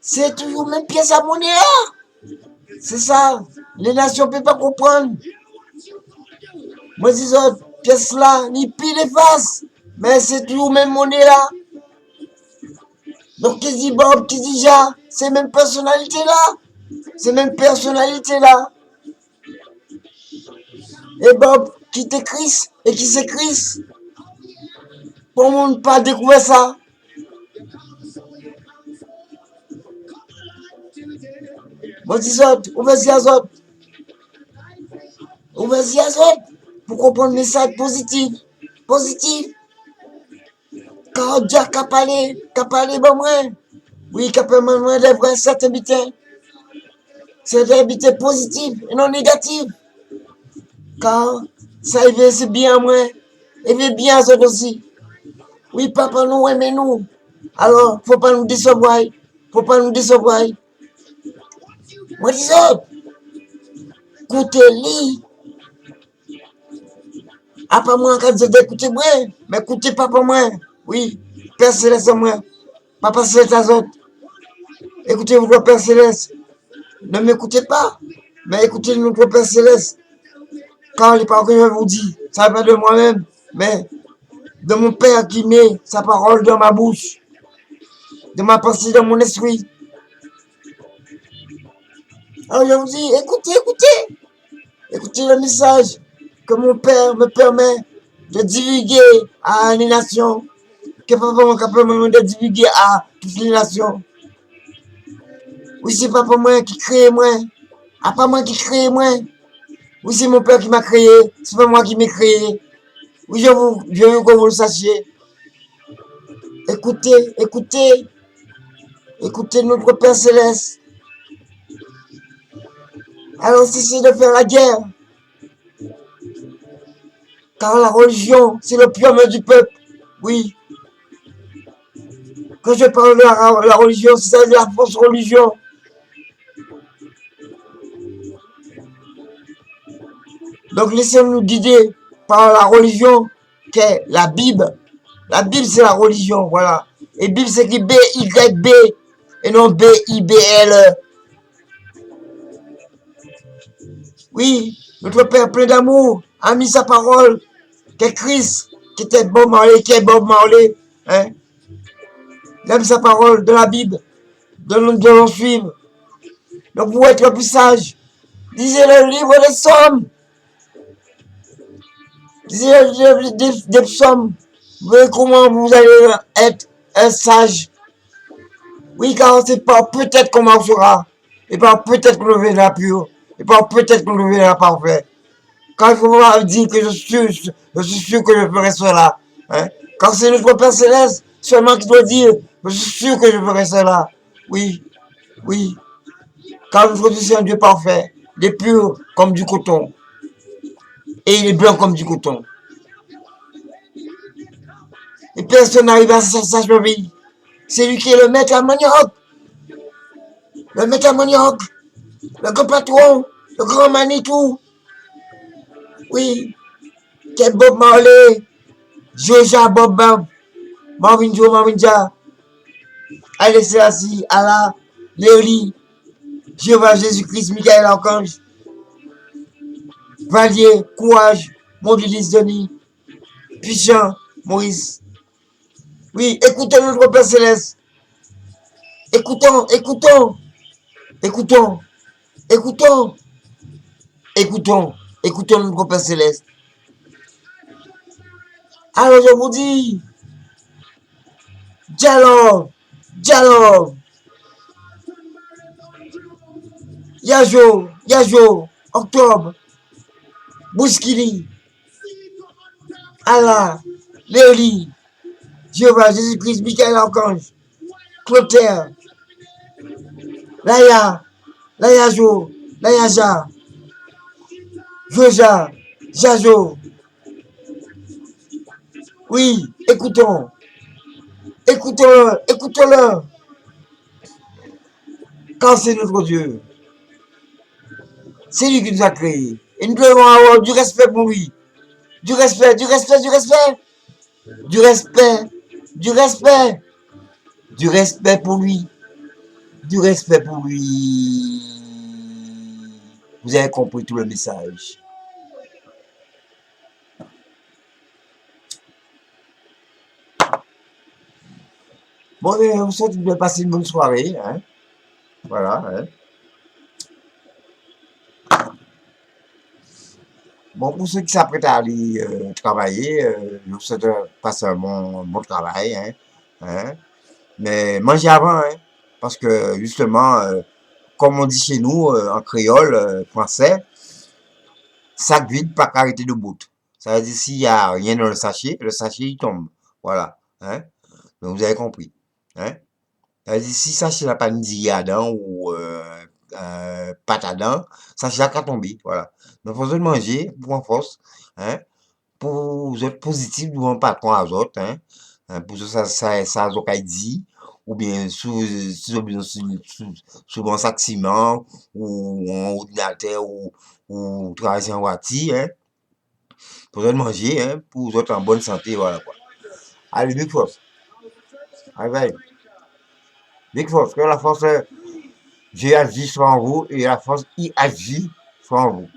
C'est toujours même pièce à monnaie là! C'est ça! Les nations ne peuvent pas comprendre! Moi, ces autres pièces là, ni pile et face! Mais c'est toujours même monnaie là! Donc, qui dit Bob, qui dit Ja, c'est même personnalité là! C'est même personnalité là! Et Bob, qui te Chris et qui c'est Chris? Pour moi, ne pas découvrir ça. Moi, dis autres, ouvrez-y à autres. Ouvrez-y à autres. Pour comprendre le message positif. Positif. Quand Dieu a parlé, bon, moi. Oui, qu'a parlé, moi, des vrais, certains bitins. Certains bitins positifs et non négatifs. Quand ça y est, c'est bien, moi. Et bien, bien, à autres aussi. Oui, papa, nous aimons nous. Alors, faut pas nous décevoir. Faut pas nous décevoir. Moi, dis autres. Écoutez-les. Après moi, quand je dis écoutez moi, mais écoutez papa moi. Oui, Père Céleste moi. Papa Céleste à autres. Écoutez votre Père Céleste. Ne m'écoutez pas, mais écoutez notre Père Céleste. Quand les paroles que je vous dis, ça va pas de moi-même, mais de mon Père qui met sa parole dans ma bouche, de ma pensée dans mon esprit. Alors je vous dis, écoutez le message que mon Père me permet de divulguer à les nations, que papa mon capable de divulguer à toutes les nations. Oui, c'est papa moi qui crée moi. Ah, pas moi qui crée moi. Oui, c'est mon Père qui m'a créé. C'est pas moi qui m'ai créé. Oui, je veux que vous le sachiez. Écoutez notre Père Céleste. Alors, cessez de faire la guerre. Car la religion, c'est le purement du peuple. Oui. Quand je parle de la religion, c'est ça, de la fausse religion. Donc, laissez-nous guider par la religion qu'est la Bible. La Bible, c'est la religion, voilà. Et Bible, c'est écrit B-Y-B et non B-I-B-L. Oui, notre Père plein d'amour a mis sa parole, qu'est Christ, qui était Bob Marley, qui est Bob Marley, hein. Il a mis sa parole de la Bible, de nous devons suivre. Donc pour être plus sage, lisez le livre des Psaumes, lisez le livre des Psaumes. Vous verrez comment vous allez être un sage. Oui, car c'est pas peut-être qu'on marchera, et pas peut-être qu'on deviendra pur, et pas peut-être qu'on deviendra parfait. Quand il faut dire que je suis sûr que je ferai cela. Hein? Quand c'est notre Père Céleste seulement qui doit dire, je suis sûr que je ferai cela. Oui, oui. Car notre Dieu c'est un Dieu parfait. Il est pur comme du coton. Et il est blanc comme du coton. Et personne n'arrive à sa cheville. C'est lui qui est le maître à manioc. Le maître à manioc. Le grand patron. Le grand Manitou. Oui. Quel Bob Marley. Joja Bob Bob. Marvin Joe, Marvin Ja. Allez, c'est assis. Allah. Léoli. Jéhovah Jésus-Christ, Michael Archange. Valier. Courage. Mobilis Denis. Puissant. Maurice. Oui, écoutons notre Père Céleste. Écoutons, écoutons. Écoutons. Écoutons. Écoutons. Écoutons notre Père Céleste. Alors je vous dis. Dialogue. Dialogue. Yajo. Yajo. Octobre. Bouskili. Allah. Léoli. Jéhovah Jésus-Christ, Michael Archange. Clotaire. Laya. Layajo. Layaja. Joja. Jajo. Oui, écoutons. Écoutons-le. Écoutons-le. Car c'est notre Dieu. C'est lui qui nous a créés. Et nous devons avoir du respect pour lui. Du respect, du respect, du respect. Du respect. Du respect. Du respect pour lui. Du respect pour lui. Vous avez compris tout le message. Bon, je vous souhaite de passer une bonne soirée. Hein. Voilà. Hein. Bon, pour ceux qui s'apprêtent à aller travailler, je vous souhaite de passer un bon travail. Hein. Hein. Mais mangez avant, hein, parce que justement, comme on dit chez nous, en créole français, sac vide, pas carité de bout. Ça veut dire s'il n'y a rien dans le sachet il tombe. Voilà. Hein. Donc vous avez compris. Hein. Ça veut dire si le sachet n'a pas de à dents ou pâte à dents, sachet n'a qu'à tomber. Voilà. Donc il faut manger pour en force. Hein. Pour être positif devant le patron à autres. Hein. Pour ça dit, ou bien sous un sac ciment, ou en ordinateur, ou travailler en voiture, hein, pour autres manger, hein, pour autres en bonne santé, voilà quoi. Allez, Big Force. Allez, Big Force, que la force G agit soit en vous et la force I agit soit en vous.